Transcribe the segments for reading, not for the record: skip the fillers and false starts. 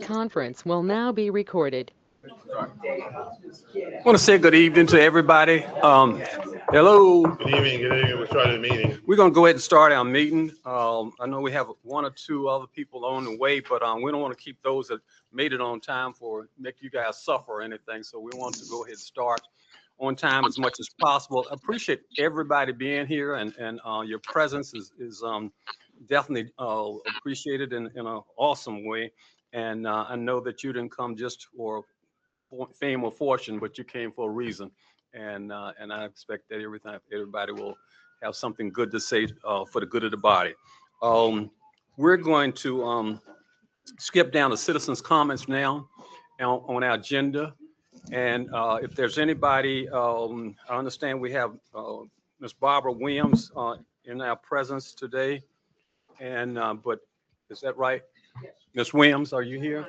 conference will now be recorded. I want to say good evening to everybody. Hello. Good evening, good evening. We're starting the meeting. We're going to go ahead and start our meeting. I know we have one or two other people on the way, but we don't want to keep those that made it on time for make you guys suffer or anything. So we want to go ahead and start on time as much as possible. I appreciate everybody being here, and your presence is definitely appreciated in an awesome way. And I know that you didn't come just for fame or fortune, but you came for a reason. And I expect that everybody will have something good to say for the good of the body. We're going to skip down to citizens' comments now on our agenda. And if there's anybody, I understand we have Ms. Barbara Williams in our presence today. And but is that right? Ms. Williams, are you here?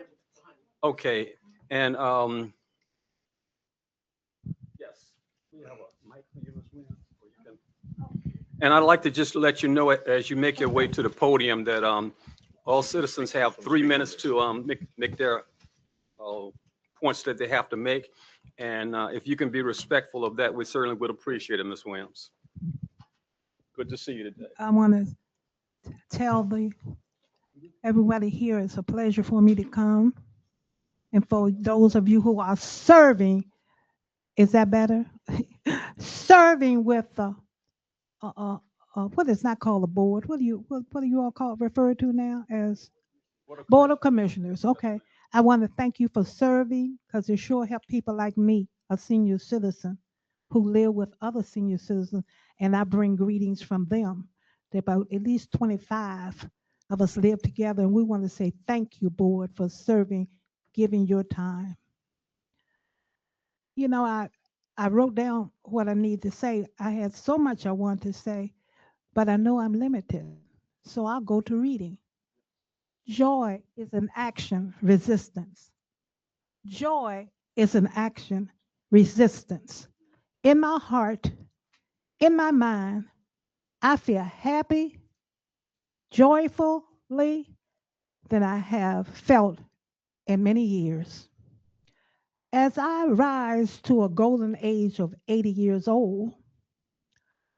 Okay. And yes, we have a mic for you, Ms. Williams. And I'd like to just let you know as you make your way to the podium that all citizens have 3 minutes to make their points that they have to make. And if you can be respectful of that, we certainly would appreciate it, Ms. Williams. Good to see you today. I want to tell everybody here it's a pleasure for me to come. And for those of you who are serving, is that better? Serving with what is not called a board? What do you all call referred to now as Board of Commissioners? Okay. I want to thank you for serving because it sure helped people like me, a senior citizen, who live with other senior citizens, and I bring greetings from them. There about at least 25 of us live together, and we want to say thank you, board, for serving, giving your time. You know, I wrote down what I need to say. I had so much I want to say, but I know I'm limited, so I'll go to reading. Joy is an action, resistance. Joy is an action, resistance. In my heart, in my mind, I feel happy, joyfully than I have felt in many years. As I rise to a golden age of 80 years old,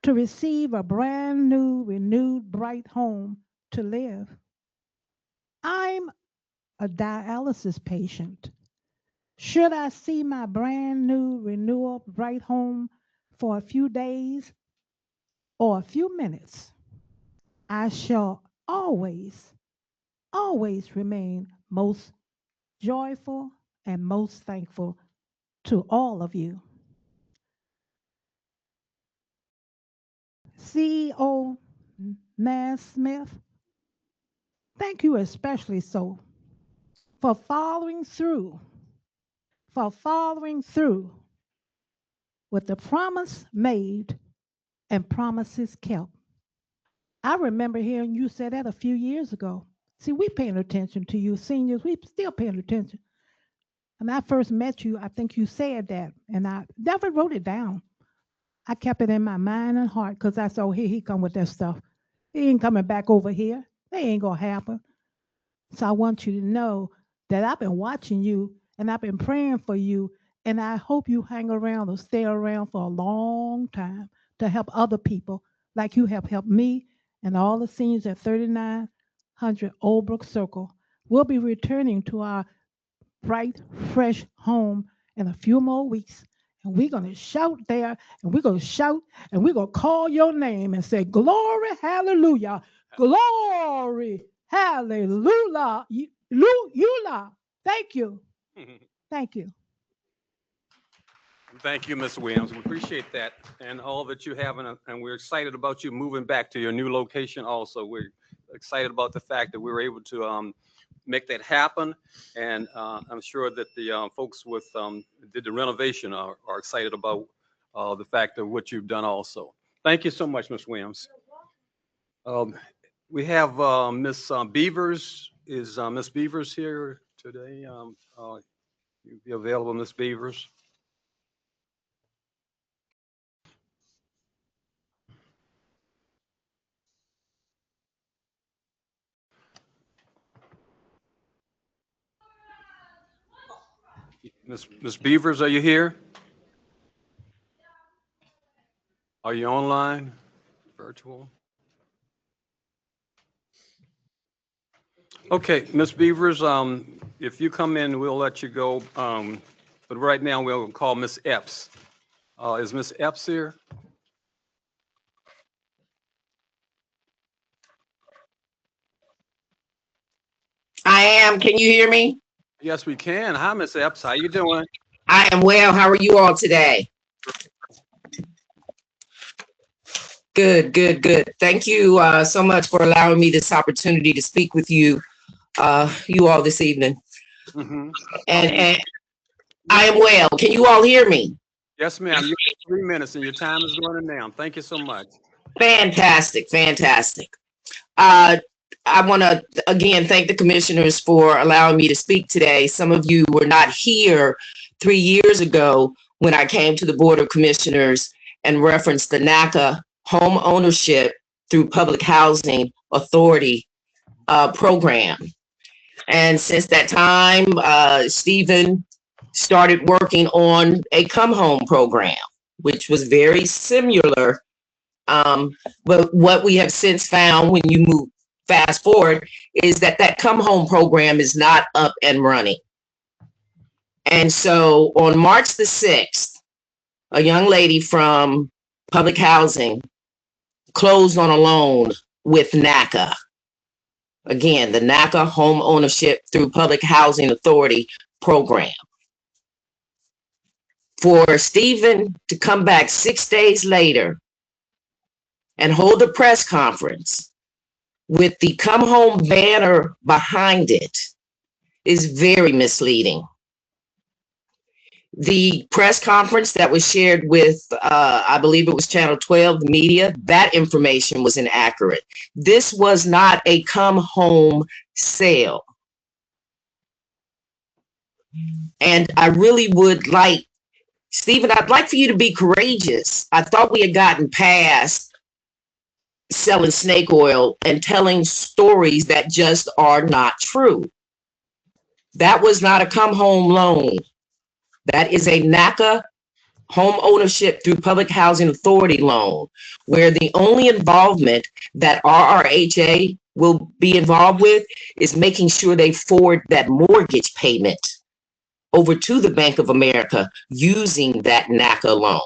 to receive a brand new, renewed, bright home to live, I'm a dialysis patient. Should I see my brand new, renewal, bright home for a few days or a few minutes, I shall always remain most joyful and most thankful to all of you. CEO Mass Smith, thank you especially so for following through with the promise made and promises kept. I remember hearing you say that a few years ago. See, we paying attention to you seniors. We still paying attention. When I first met you, I think you said that, and I never wrote it down. I kept it in my mind and heart because I said, oh, here he come with that stuff. He ain't coming back over here. That ain't gonna happen. So I want you to know that I've been watching you and I've been praying for you, and I hope you hang around or stay around for a long time to help other people like you have helped me and all the seniors at 3900 Old Brook Circle. We'll be returning to our bright, fresh home in a few more weeks. And we're going to shout there, and we're going to shout, and we're going to call your name and say, glory, hallelujah, glory, hallelujah, Thank you. Thank you. Thank you, Ms. Williams. We appreciate that and all that you have, and we're excited about you moving back to your new location also. We're excited about the fact that we were able to make that happen, and I'm sure that the folks with did the renovation are excited about the fact of what you've done also. Thank you so much, Ms. Williams. We have Ms. Beavers. Is Ms. Beavers here today? You be available, Ms. Beavers? Ms. Beavers, are you here? Are you online, virtual? Okay, Ms. Beavers, if you come in, we'll let you go. But right now we'll call Ms. Epps. Is Ms. Epps here? I am. Can you hear me? Yes, we can. Hi, Ms. Epps. How you doing? I am well. How are you all today? Good, good, good. Thank you so much for allowing me this opportunity to speak with you, you all this evening. Mm-hmm. And I am well. Can you all hear me? Yes, ma'am. You have 3 minutes and your time is running down. Thank you so much. Fantastic, fantastic. I want to again thank the commissioners for allowing me to speak today. Some of you were not here 3 years ago when I came to the Board of Commissioners and referenced the NACA Home Ownership through Public Housing Authority program. And since that time, Stephen started working on a Come Home program, which was very similar. But what we have since found when you move fast forward is that that Come Home program is not up and running. And so on March the 6th, a young lady from public housing closed on a loan with NACA. Again, the NACA Home Ownership through Public Housing Authority program. For Stephen to come back 6 days later and hold a press conference with the Come Home banner behind it is very misleading. The press conference that was shared with, I believe it was Channel 12, the media, that information was inaccurate. This was not a Come Home sale. And I really would like, Stephen, I'd like for you to be courageous. I thought we had gotten past selling snake oil and telling stories that just are not true. That was not a Come Home loan. That is a NACA Home Ownership through Public Housing Authority loan, where the only involvement that RRHA will be involved with is making sure they forward that mortgage payment over to the Bank of America using that NACA loan.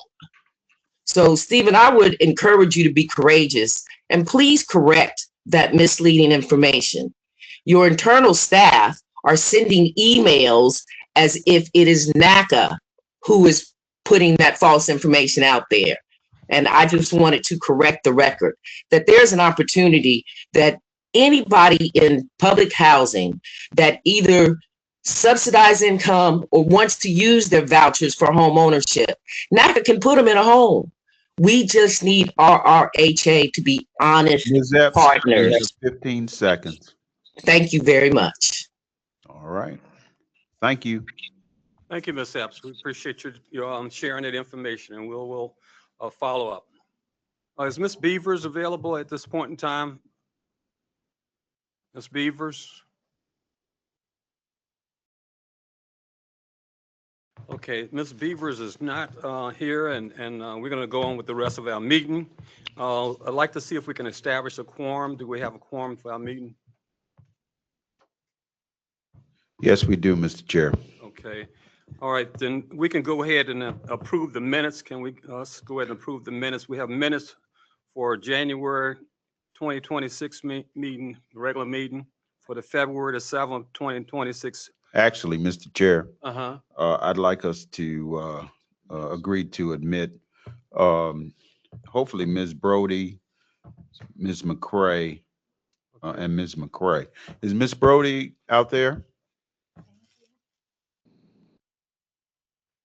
So, Stephen, I would encourage you to be courageous and please correct that misleading information. Your internal staff are sending emails as if it is NACA who is putting that false information out there. And I just wanted to correct the record that there's an opportunity that anybody in public housing that either subsidized income or wants to use their vouchers for home ownership, NACA can put them in a home. We just need RRHA to be honest Ms. Epps, partners. you have 15 seconds. Thank you very much. All right. Thank you. Thank you, Ms. Epps. We appreciate your sharing that information, and we'll follow up. Is Ms. Beavers available at this point in time? Ms. Beavers? Okay, Ms. Beavers is not here, and we're going to go on with the rest of our meeting. I'd like to see if we can establish a quorum. Do we have a quorum for our meeting? Yes, we do, Mr. Chair. Okay. All right, then we can go ahead and approve the minutes. Can we let's go ahead and approve the minutes? We have minutes for January 2026 meeting, regular meeting, for the February the 7th, 2026. Actually, Mr. Chair, Uh-huh. I'd like us to agree to admit, hopefully, Ms. Brody, Ms. McCray, and Ms. McCray. Is Ms. Brody out there?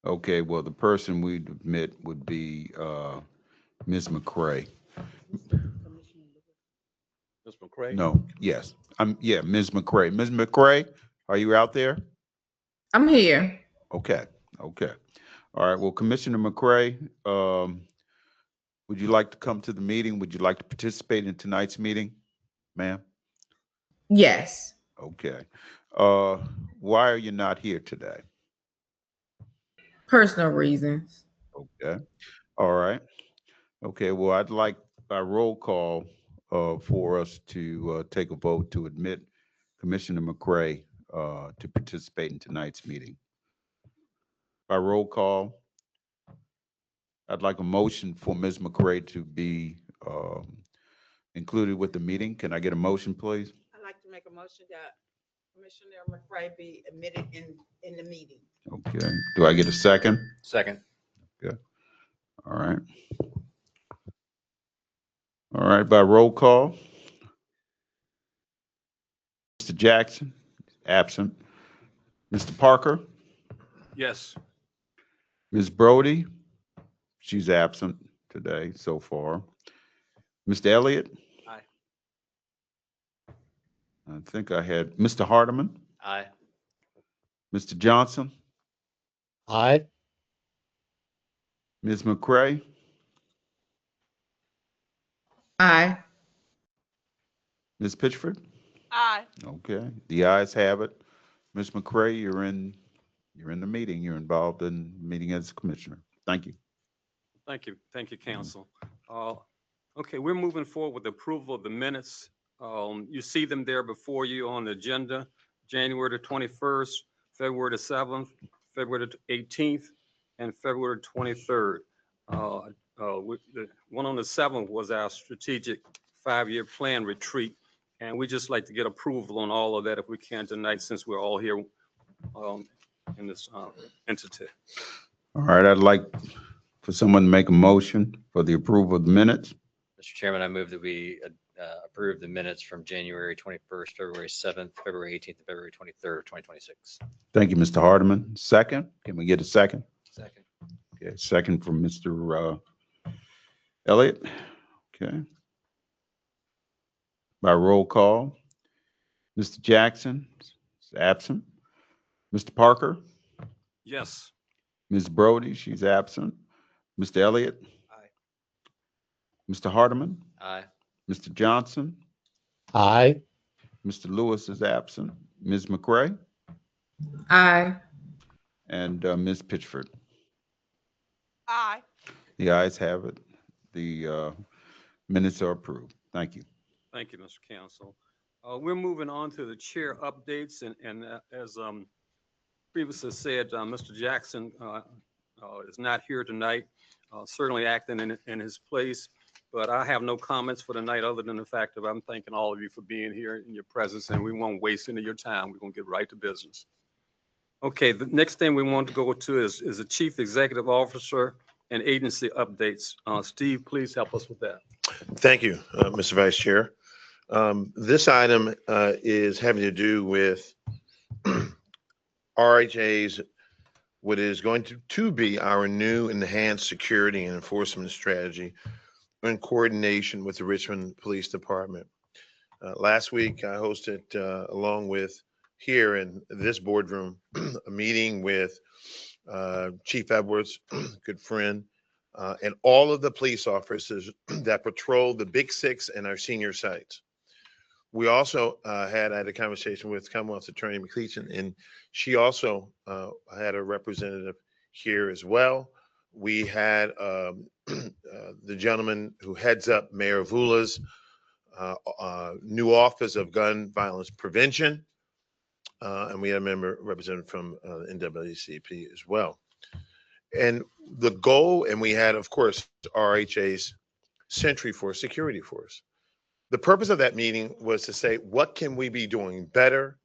Okay, well, the person we'd admit would be Ms. McCray. Ms. McCray? No, yes. Yeah, Ms. McCray. Ms. McCray, are you out there? I'm here. Okay, okay. All right, well, Commissioner McCray, would you like to come to the meeting? Would you like to participate in tonight's meeting, ma'am? Yes. Okay. Why are you not here today? Personal reasons. Okay, all right. Okay, well, I'd like by roll call for us to take a vote to admit Commissioner McCray to participate in tonight's meeting. By roll call, I'd like a motion for Ms. McCray to be included with the meeting. Can I get a motion, please? I'd like to make a motion that Commissioner McCray be admitted in the meeting. Okay, do I get a second? Second. Okay, all right. All right, by roll call. Mr. Jackson, absent. Mr. Parker, Yes. Ms. Brody, she's absent today so far. Mr. Elliott? Aye. I think I had Mr. Hardeman, Aye. Mr. Johnson, Aye. Ms. McCray, Aye. Ms. Pitchford? Aye. Okay, the ayes have it. Ms. McCray, you're in the meeting. You're involved in the meeting as a commissioner. Thank you. Thank you. Thank you, council. Okay, we're moving forward with approval of the minutes. You see them there before you on the agenda, January the 21st, February the 7th, February the 18th, and February 23rd. The one on the 7th was our strategic 5-year plan retreat, and we just like to get approval on all of that if we can tonight, since we're all here in this entity. All right, I'd like for someone to make a motion for the approval of the minutes. Mr. Chairman, I move that we approve the minutes from January 21st, February 7th, February 18th, and February 23rd, 2026. Thank you, Mr. Hardeman. Second, can we get a second? Second. Okay, second from Mr. Elliott. Okay. By roll call, Mr. Jackson is absent. Mr. Parker, Yes. Ms. Brody, she's absent. Mr. Elliott. Aye. Mr. Hardeman, Aye. Mr. Johnson, Aye. Mr. Lewis is absent. Ms. McCray Aye. and Ms. Pitchford. Aye. The ayes have it. The minutes are approved. Thank you. Thank you, Mr. Council. We're moving on to the chair updates, and as previously said, Mr. Jackson is not here tonight, certainly acting in his place, but I have no comments for tonight other than the fact that I'm thanking all of you for being here in your presence, and we won't waste any of your time. We're going to get right to business. Okay, the next thing we want to go to is the Chief Executive Officer and agency updates. Steve, please help us with that. Thank you, Mr. Vice Chair. This item is having to do with RHA's, what is going to be our new enhanced security and enforcement strategy in coordination with the Richmond Police Department. Last week, I hosted, along with here in this boardroom, a meeting with Chief Edwards, good friend, and all of the police officers that patrol the Big Six and our senior sites. We also had a conversation with Commonwealth Attorney McCleachin, and she also had a representative here as well. We had the gentleman who heads up Mayor Vula's new Office of Gun Violence Prevention, and we had a member representative from NAACP as well. And the goal, and we had, of course, RHA's Century Force Security Force. The purpose of that meeting was to say, what can we be doing better,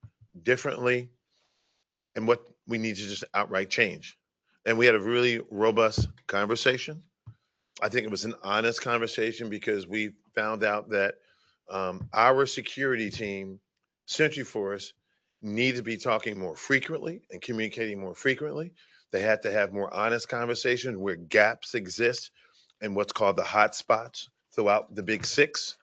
differently, and what we need to just outright change. And we had a really robust conversation. I think it was an honest conversation because we found out that our security team, Century Force, need to be talking more frequently and communicating more frequently. They had to have more honest conversations where gaps exist and what's called the hot spots throughout the Big Six.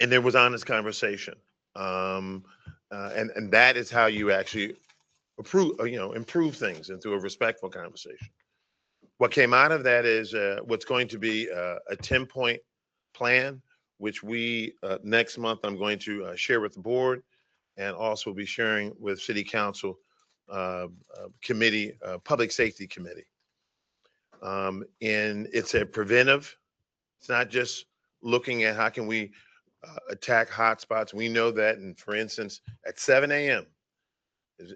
And there was honest conversation. And that is how you actually improve things, and through a respectful conversation. What came out of that is what's going to be a 10-point plan, which we next month I'm going to share with the board, and also be sharing with City Council committee, Public Safety Committee. And it's a preventive. It's not just looking at how can we attack hotspots. We know that, and for instance, at 7 a.m.,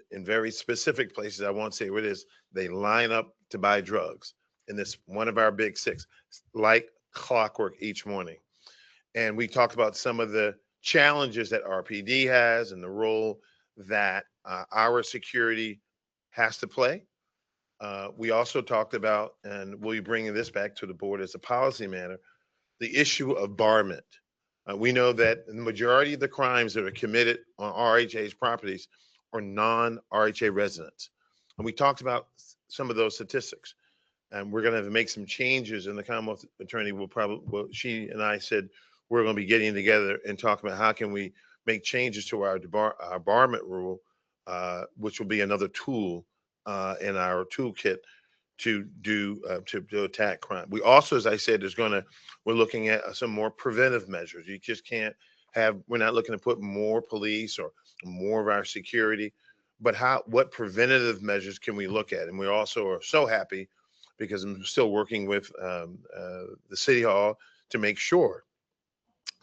in very specific places, I won't say where it is, they line up to buy drugs. And this one of our big six, like clockwork each morning. And we talked about some of the challenges that RPD has and the role that our security has to play. We also talked about, and we'll be bringing this back to the board as a policy matter, the issue of barment. We know that the majority of the crimes that are committed on RHA's properties are non-RHA residents. And we talked about some of those statistics. And we're going to make some changes, and the Commonwealth Attorney will probably, well, she and I said, we're going to be getting together and talking about how can we make changes to our barment rule, which will be another tool in our toolkit to do to attack crime. We also, as I said, we're looking at some more preventive measures. You just can't we're not looking to put more police or more of our security, but what preventative measures can we look at? And we also are so happy because I'm still working with the City Hall to make sure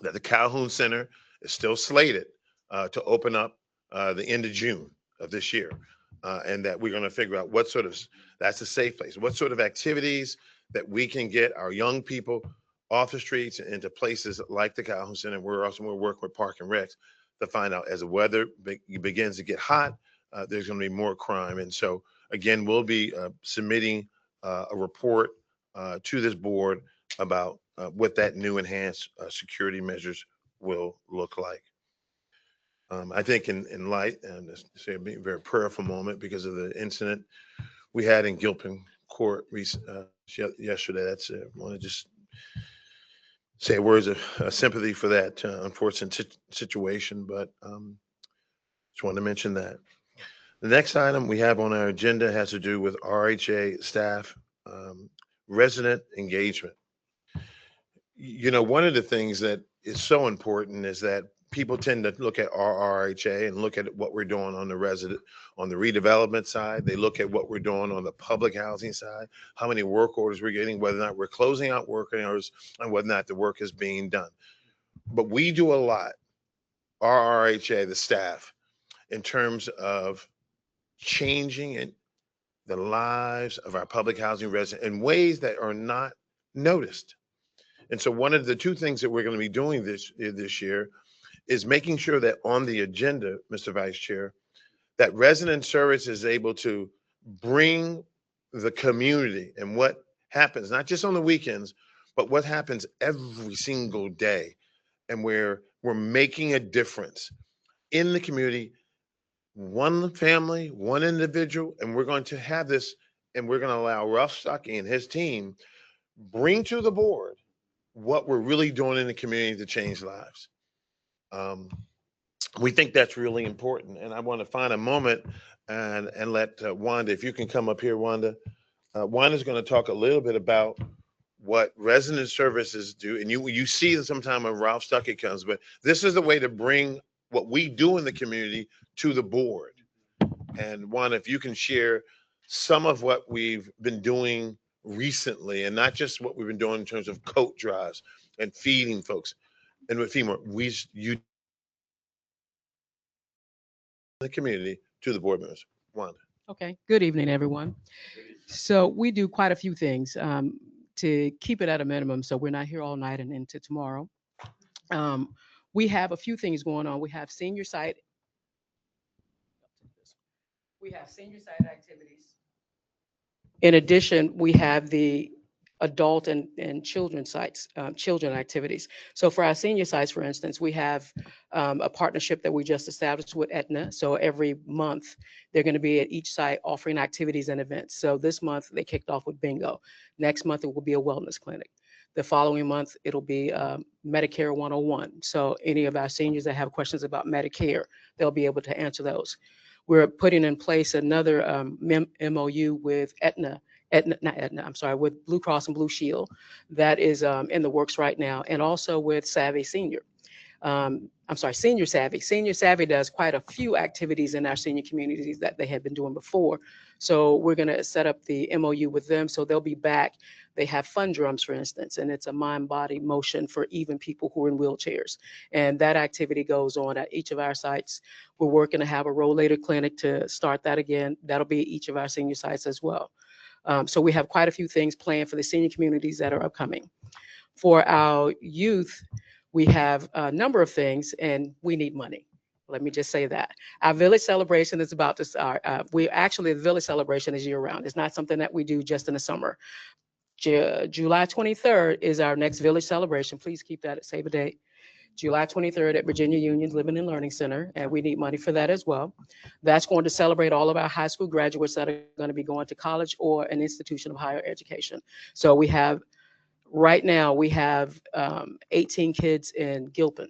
that the Calhoun Center is still slated to open up the end of June of this year. And that we're going to figure out that's a safe place. What sort of activities that we can get our young people off the streets and into places like the Calhoun Center. We're working with Park and Recs to find out as the weather begins to get hot, there's going to be more crime. And so again, we'll be submitting a report to this board about what that new enhanced security measures will look like. I think in light, and this is a very prayerful moment because of the incident we had in Gilpin Court yesterday. I want to just say words of sympathy for that unfortunate situation, but just wanted to mention that. The next item we have on our agenda has to do with RHA staff resident engagement. You know, one of the things that is so important is that people tend to look at RRHA and look at what we're doing on the redevelopment side. They look at what we're doing on the public housing side, how many work orders we're getting, whether or not we're closing out work orders, and whether or not the work is being done. But we do a lot, RRHA, the staff, in terms of changing the lives of our public housing residents in ways that are not noticed. And so one of the two things that we're going to be doing this year is making sure that on the agenda, Mr. Vice Chair, that resident service is able to bring the community and what happens, not just on the weekends, but what happens every single day. And we're making a difference in the community, one family, one individual, and we're going to have this, and we're going to allow Ralph Stuckey and his team bring to the board what we're really doing in the community to change lives. We think that's really important, and I want to find a moment and let Wanda, if you can come up here, Wanda. Wanda's going to talk a little bit about what resident services do, and you see them sometime when Ralph Stuckey comes, but this is the way to bring what we do in the community to the board. And Wanda, if you can share some of what we've been doing recently, and not just what we've been doing in terms of coat drives and feeding folks. And with FEMA, you the community to the board members. Wanda. Okay, good evening, everyone. So we do quite a few things to keep it at a minimum so we're not here all night and into tomorrow. We have a few things going on. We have senior site activities. In addition, we have the adult and children sites, children activities. So for our senior sites, for instance, we have a partnership that we just established with Aetna. So every month, they're going to be at each site offering activities and events. So this month, they kicked off with bingo. Next month, it will be a wellness clinic. The following month, it'll be Medicare 101. So any of our seniors that have questions about Medicare, they'll be able to answer those. We're putting in place another MOU with with Blue Cross and Blue Shield that is in the works right now, and also with Savvy Senior. I'm sorry, Senior Savvy. Senior Savvy does quite a few activities in our senior communities that they had been doing before. So we're going to set up the MOU with them. So they'll be back. They have fun drums, for instance, and it's a mind body motion for even people who are in wheelchairs. And that activity goes on at each of our sites. We're working to have a rollator clinic to start that again. That'll be at each of our senior sites as well. So we have quite a few things planned for the senior communities that are upcoming. For our youth, we have a number of things and we need money. Let me just say that. Our village celebration is about to start. The village celebration is year round. It's not something that we do just in the summer. July 23rd is our next village celebration. Please keep that, save a date. July 23rd at Virginia Union Living and Learning Center, and we need money for that as well. That's going to celebrate all of our high school graduates that are going to be going to college or an institution of higher education. So right now we have 18 kids in Gilpin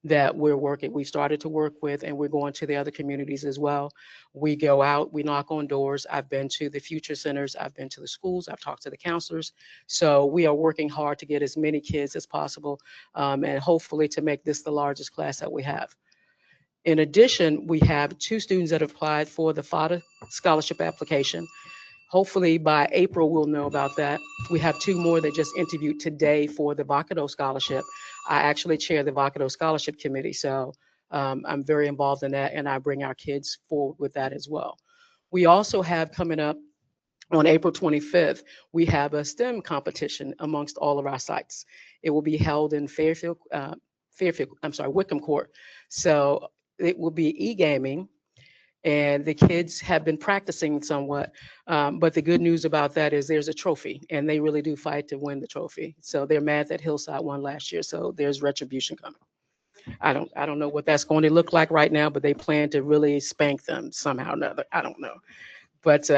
that we've started to work with, and we're going to the other communities as well. We go out, we knock on doors. I've been to the future centers, I've been to the schools, I've talked to the counselors. So we are working hard to get as many kids as possible, and hopefully to make this the largest class that we have. In addition, we have 2 students that have applied for the FADA scholarship application. Hopefully by April, we'll know about that. We have 2 more that just interviewed today for the Vacado Scholarship. I actually chair the Vacado Scholarship Committee, so I'm very involved in that, and I bring our kids forward with that as well. We also have coming up on April 25th, we have a STEM competition amongst all of our sites. It will be held in Wickham Court. So it will be e-gaming, and the kids have been practicing somewhat. But the good news about that is there's a trophy, and they really do fight to win the trophy. So they're mad that Hillside won last year, so there's retribution coming. I don't know what that's going to look like right now, but they plan to really spank them somehow or another. I don't know. But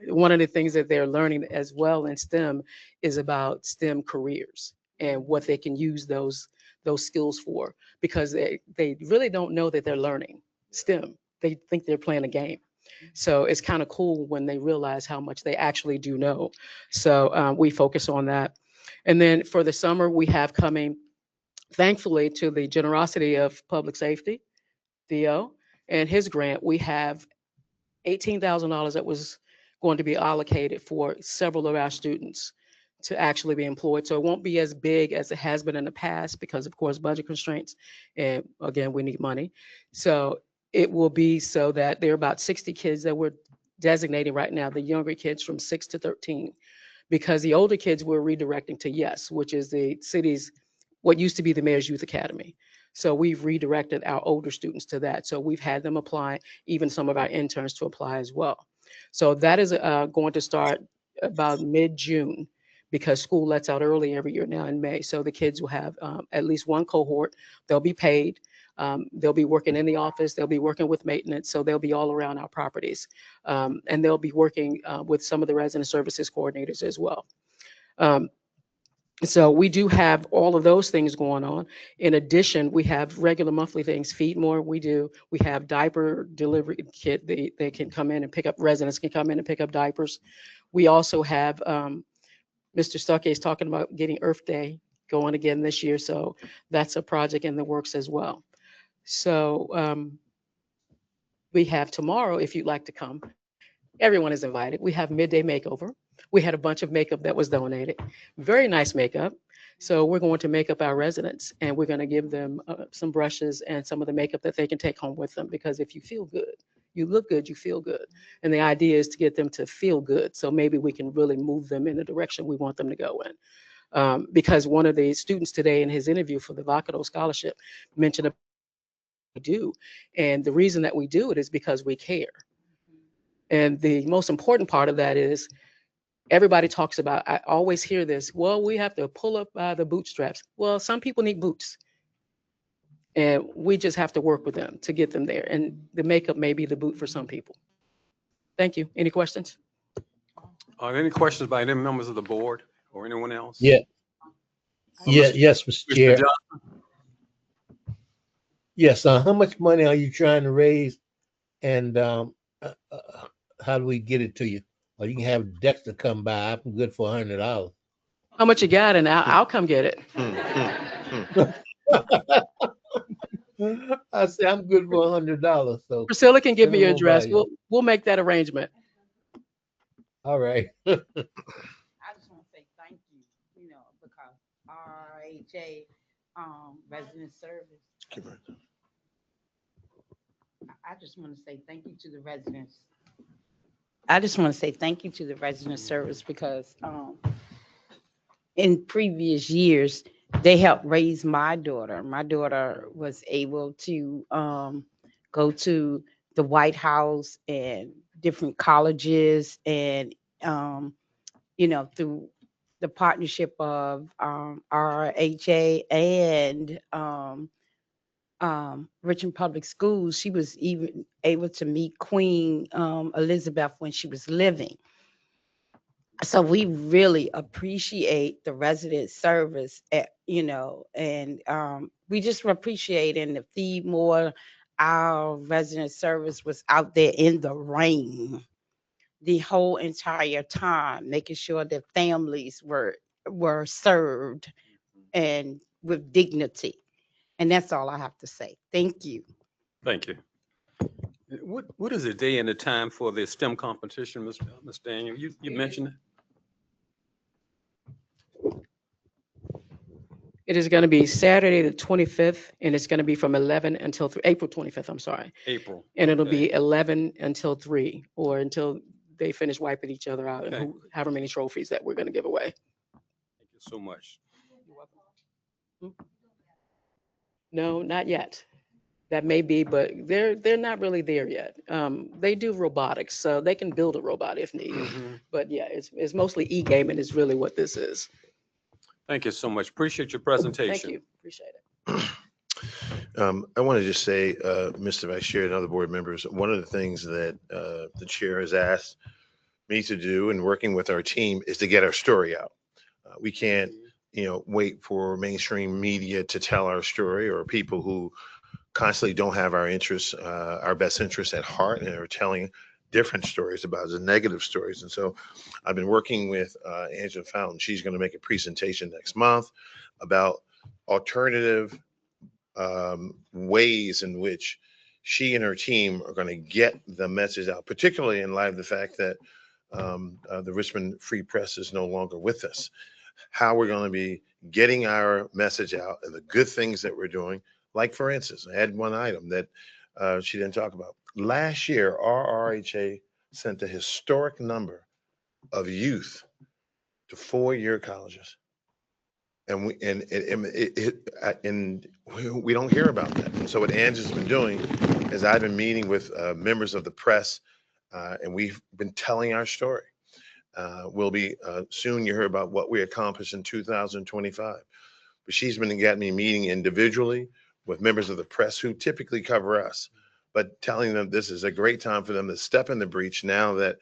one of the things that they're learning as well in STEM is about STEM careers and what they can use those skills for, because they really don't know that they're learning STEM. They think they're playing a game. So it's kind of cool when they realize how much they actually do know. So we focus on that. And then for the summer, we have coming, thankfully, to the generosity of public safety, Theo, and his grant, we have $18,000 that was going to be allocated for several of our students to actually be employed. So it won't be as big as it has been in the past because, of course, budget constraints. And again, we need money. So it will be so that there are about 60 kids that we're designating right now, the younger kids from 6 to 13, because the older kids we're redirecting to YES, which is the city's, what used to be the Mayor's Youth Academy. So we've redirected our older students to that. So we've had them apply, even some of our interns to apply as well. So that is going to start about mid-June, because school lets out early every year now in May. So the kids will have at least one cohort. They'll be paid. They'll be working in the office. They'll be working with maintenance. So they'll be all around our properties. And they'll be working with some of the resident services coordinators as well. So we do have all of those things going on. In addition, we have regular monthly things, Feed More. We have diaper delivery kit. They can come in and pick up, residents can come in and pick up diapers. We also have, Mr. Stuckey is talking about getting Earth Day going again this year. So that's a project in the works as well. So we have tomorrow, if you'd like to come, everyone is invited. We have midday makeover. We had a bunch of makeup that was donated. Very nice makeup. So we're going to make up our residents, and we're going to give them some brushes and some of the makeup that they can take home with them, because if you feel good, you look good, you feel good. And the idea is to get them to feel good. So maybe we can really move them in the direction we want them to go in. Because one of the students today in his interview for the Vacado Scholarship mentioned we do. And the reason that we do it is because we care. And the most important part of that is everybody talks about, I always hear this, well, we have to pull up the bootstraps. Well, some people need boots. And we just have to work with them to get them there. And the makeup may be the boot for some people. Thank you. Any questions? Any questions by any members of the board or anyone else? Yeah. Yes, Mr. Chair. Johnson? Yes. How much money are you trying to raise, and how do we get it to you? Or you can have Dexter come by. I'm good for $100. How much you got, and I'll come get it. I say I'm good for $100. So Priscilla can give send me a your little address. value. We'll make that arrangement. All right. I just want to say thank you, because RRHA, resident service, I just want to say thank you to the residents. I just want to say thank you to the resident service because, in previous years, they helped raise my daughter. My daughter was able to go to the White House and different colleges, and through the partnership of RRHA and Richmond Public Schools, she was even able to meet Queen Elizabeth when she was living. So we really appreciate the resident service, and we just appreciate, and if the more our resident service was out there in the rain the whole entire time, making sure that families were served and with dignity. And that's all I have to say. Thank you. Thank you. What is the day and the time for the STEM competition, Ms. Daniel? You mentioned it. It is going to be Saturday, the 25th, and it's going to be from 11 until April 25th, I'm sorry. April. And it'll Okay. be 11 until 3, or until they finish wiping each other out, Okay. and however many trophies that we're going to give away. Thank you so much. No, not yet. That may be, but they're not really there yet. They do robotics, so they can build a robot if needed. Mhm. But yeah, it's mostly e-gaming is really what this is. Thank you so much. Appreciate your presentation. Thank you. Appreciate it. I want to just say, Mr. Vice Chair and other board members, one of the things that the chair has asked me to do in working with our team is to get our story out. We can't, wait for mainstream media to tell our story, or people who constantly don't have our interests, our best interests at heart, and are telling different stories about the negative stories. And so I've been working with Angela Fountain. She's going to make a presentation next month about alternative ways in which she and her team are going to get the message out, particularly in light of the fact that the Richmond Free Press is no longer with us. How we're going to be getting our message out and the good things that we're doing. Like, for instance, I had one item that she didn't talk about. Last year, RRHA sent a historic number of youth to 4-year colleges. And we don't hear about that. And so what Angela's been doing is I've been meeting with members of the press, and we've been telling our story. We'll be soon you hear about what we accomplished in 2025. But she's been getting me meeting individually with members of the press who typically cover us, but telling them this is a great time for them to step in the breach now that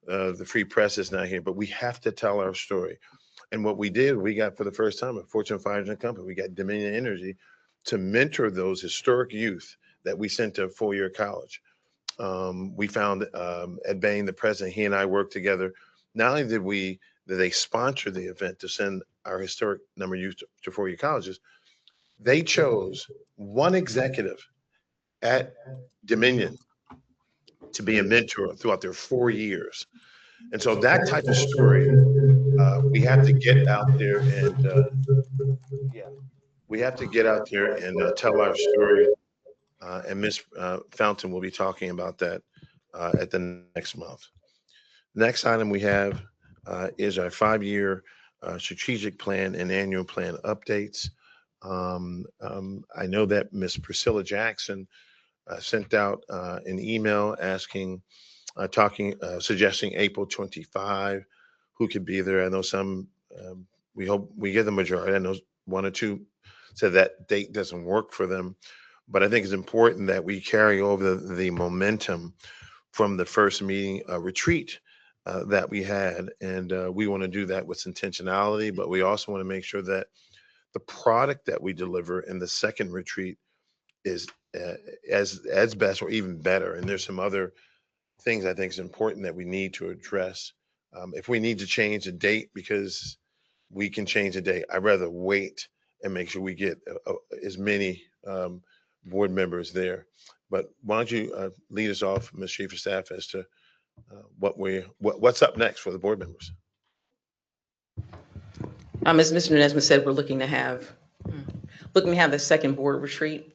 the free press is not here. But we have to tell our story. And what we did, we got for the first time a Fortune 500 company. We got Dominion Energy to mentor those historic youth that we sent to a 4-year college. We found Ed Bain, the president, he and I worked together. Not only did they sponsor the event to send our historic number of youth to 4-year colleges, they chose one executive at Dominion to be a mentor throughout their 4 years. And so that type of story, we have to get out there and tell our story. And Ms. Fountain will be talking about that at the next month. Next item we have is our 5-year strategic plan and annual plan updates. I know that Ms. Priscilla Jackson sent out an email asking, suggesting April 25, who could be there. I know some, we hope we get the majority. I know 1 or 2 said that date doesn't work for them, but I think it's important that we carry over the momentum from the first meeting retreat that we had. And we want to do that with intentionality, but we also want to make sure that the product that we deliver in the second retreat is as best or even better. And there's some other things I think is important that we need to address. If we need to change the date, because we can change the date, I'd rather wait and make sure we get as many board members there. But why don't you lead us off, Ms. Chief of Staff, as to what's up next for the board members? As Mr. Nesbitt said, we're looking to have the second board retreat,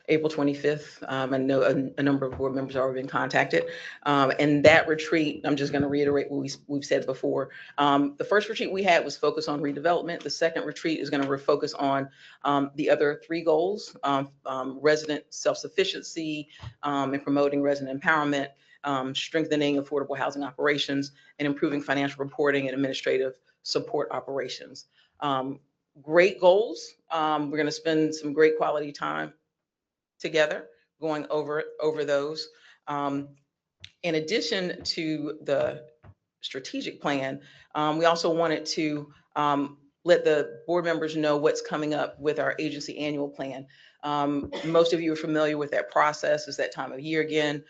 April 25th. I know a number of board members have already been contacted. And that retreat, I'm just going to reiterate what we've said before. The first retreat we had was focused on redevelopment. The second retreat is going to refocus on the other three goals, resident self-sufficiency, and promoting resident empowerment, strengthening affordable housing operations, and improving financial reporting and administrative support operations. Great goals. We're going to spend some great quality time together going over those. In addition to the strategic plan, we also wanted to let the board members know what's coming up with our agency annual plan. Most of you are familiar with that process. It's that time of year again.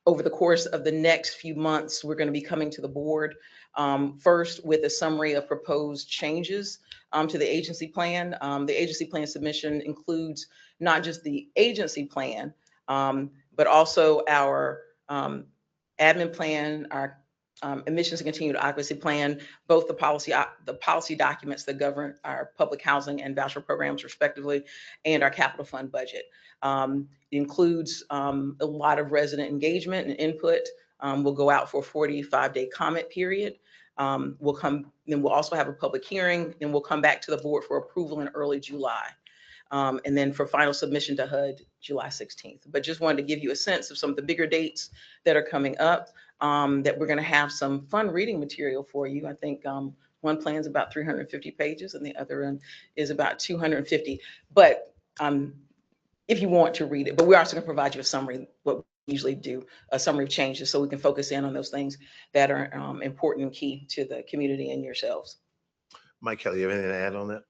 Over the course of the next few months, we're going to be coming to the board first with a summary of proposed changes to the agency plan. The agency plan submission includes not just the agency plan, but also our admin plan, our emissions and continued occupancy plan, both the policy documents that govern our public housing and voucher programs respectively, and our capital fund budget. It includes a lot of resident engagement and input. We'll go out for a 45-day comment period. Then we'll also have a public hearing, and we'll come back to the board for approval in early July. And then for final submission to HUD, July 16th. But just wanted to give you a sense of some of the bigger dates that are coming up, that we're going to have some fun reading material for you. I think one plan is about 350 pages and the other one is about 250. But if you want to read it, but we're also going to provide you a summary, what we usually do, a summary of changes, so we can focus in on those things that are important and key to the community and yourselves. Mike Kelly, you have anything to add on that?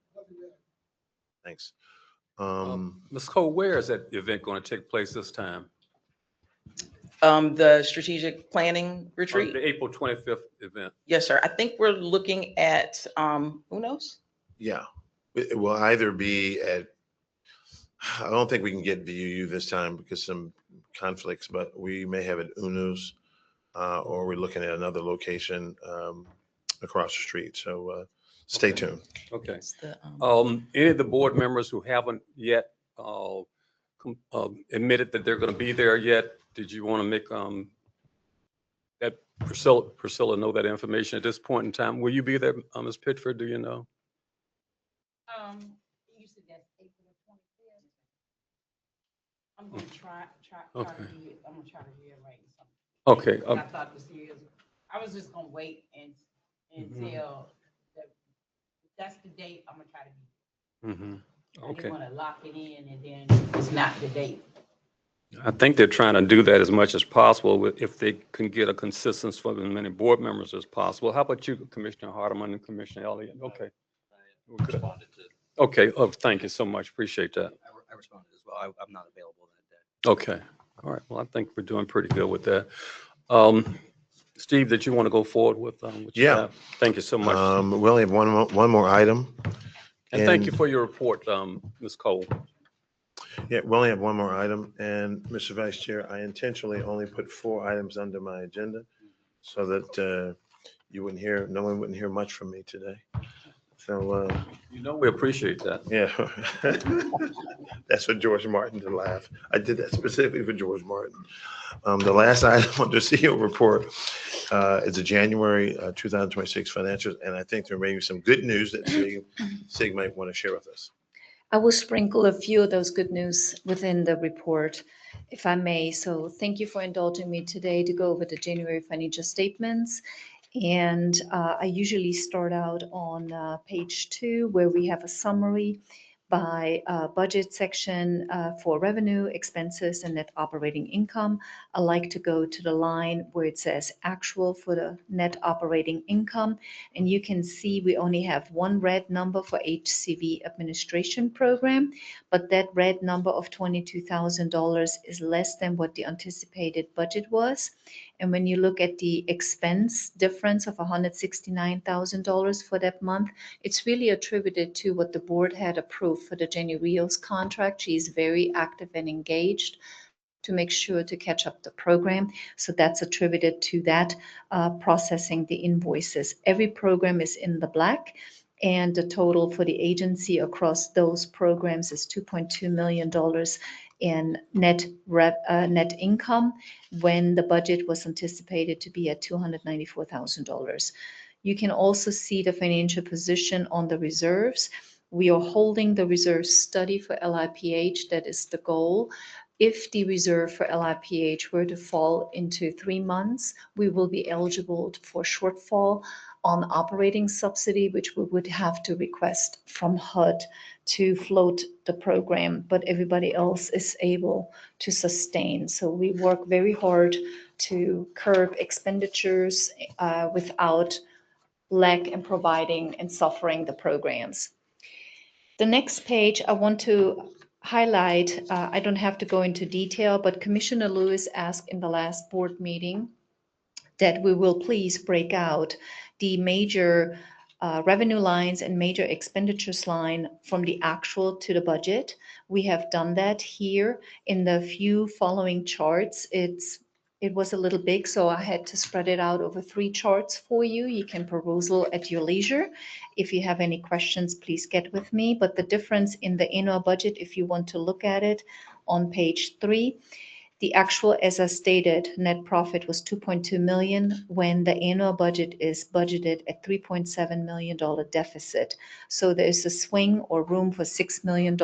Thanks. Ms. Cole, where is that event going to take place this time? The strategic planning retreat. The April 25th event. Yes, sir. I think we're looking at, who knows? Yeah, it will either be at, I don't think we can get VUU this time because some conflicts, but we may have it UNU's, or we're looking at another location across the street. So stay tuned. Okay. Any of the board members who haven't yet admitted that they're going to be there yet, did you want to make that Priscilla know that information at this point in time? Will you be there, Ms. Pitford? Do you know? You suggest April 25th. I'm going to try Okay. to be, I'm going to try to rearrange something. Okay. I thought this year, I was just going to wait until that's the date I'm going to try to be. I Okay. didn't want to lock it in and then it's not the date. I think they're trying to do that as much as possible if they can get a consistency from as many board members as possible. How about you, Commissioner Hardeman and Commissioner Elliott? Okay. I responded to. Okay. Oh, thank you so much. Appreciate that. I responded as well. I'm not available that day. Okay. All right. Well, I think we're doing pretty good with that. Steve, did you want to go forward with what you Yeah. have? Thank you so much. We only have one more item. And thank you for your report, Ms. Cole. Yeah, we only have one more item. And Mr. Vice Chair, I intentionally only put 4 items under my agenda so that no one wouldn't hear much from me today. So, we appreciate that. yeah, that's for George Martin to laugh. I did that specifically for George Martin. The last item on the CEO report is the January 2026 financials. And I think there may be some good news that Sig might want to share with us. I will sprinkle a few of those good news within the report, if I may. So thank you for indulging me today to go over the January financial statements. And I usually start out on page 2, where we have a summary by budget section for revenue, expenses, and net operating income. I like to go to the line where it says actual for the net operating income. And you can see we only have one red number for HCV administration program, but that red number of $22,000 is less than what the anticipated budget was. And when you look at the expense difference of $169,000 for that month, it's really attributed to what the board had approved approved for the Jenny Rios contract. She's very active and engaged to make sure to catch up the program. So that's attributed to that processing the invoices. Every program is in the black, and the total for the agency across those programs is $2.2 million in net income, when the budget was anticipated to be at $294,000. You can also see the financial position on the reserves. We are holding the reserve study for LIPH. That is the goal. If the reserve for LIPH were to fall into 3 months, we will be eligible for shortfall on operating subsidy, which we would have to request from HUD to float the program, but everybody else is able to sustain. So we work very hard to curb expenditures without lack and providing and suffering the programs. The next page I want to highlight, I don't have to go into detail, but Commissioner Lewis asked in the last board meeting that we will please break out the major revenue lines and major expenditures line from the actual to the budget. We have done that here in the few following charts. It was a little big, so I had to spread it out over 3 charts for you. You can perusal at your leisure. If you have any questions, please get with me. But the difference in the annual budget, if you want to look at it on page 3, the actual, as I stated, net profit was $2.2 million when the annual budget is budgeted at $3.7 million deficit. So there's a swing or room for $6 million.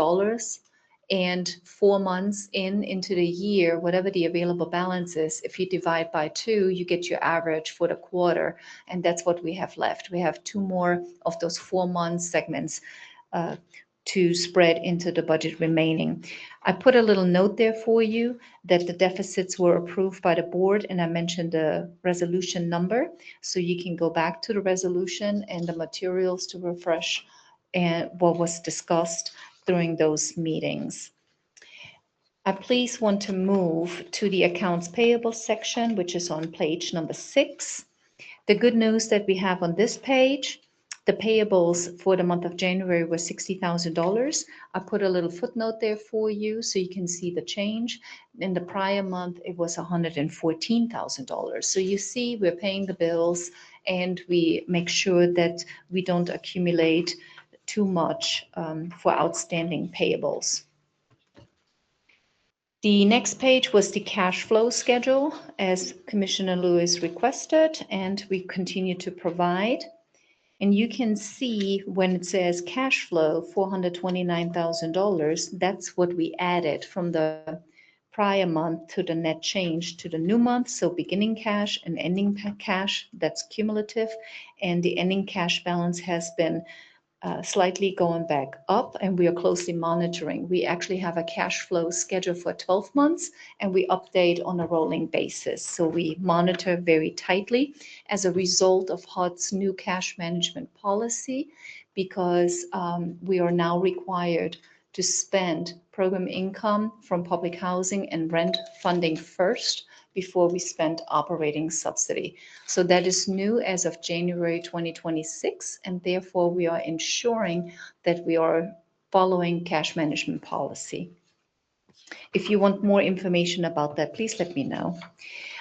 And 4 months into the year, whatever the available balance is, if you divide by 2, you get your average for the quarter. And that's what we have left. We have 2 more of those 4-month segments to spread into the budget remaining. I put a little note there for you that the deficits were approved by the board, and I mentioned the resolution number. So you can go back to the resolution and the materials to refresh and what was discussed during those meetings. I please want to move to the accounts payable section, which is on page number 6. The good news that we have on this page, the payables for the month of January were $60,000. I put a little footnote there for you so you can see the change. In the prior month, it was $114,000. So you see we're paying the bills, and we make sure that we don't accumulate too much for outstanding payables. The next page was the cash flow schedule, as Commissioner Lewis requested, and we continue to provide. And you can see when it says cash flow, $429,000, that's what we added from the prior month to the net change to the new month. So beginning cash and ending cash, that's cumulative. And the ending cash balance has been slightly going back up, and we are closely monitoring. We actually have a cash flow schedule for 12 months, and we update on a rolling basis. So we monitor very tightly as a result of HUD's new cash management policy, because we are now required to spend program income from public housing and rent funding first before we spend operating subsidy. So that is new as of January 2026, and therefore we are ensuring that we are following cash management policy. If you want more information about that, please let me know.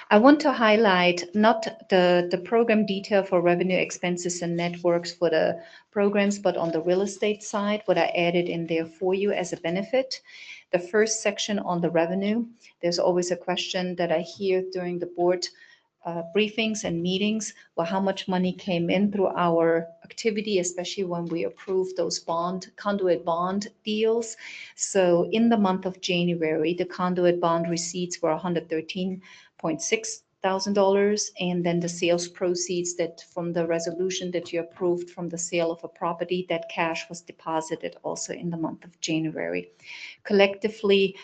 I want to highlight not the program detail for revenue, expenses, and networks for the programs, but on the real estate side, what I added in there for you as a benefit. The first section on the revenue, there's always a question that I hear during the board briefings and meetings. Well, how much money came in through our activity, especially when we approved those conduit bond deals. So in the month of January, the conduit bond receipts were $113,600, and then the sales proceeds that from the resolution that you approved from the sale of a property, that cash was deposited also in the month of January. Collectively,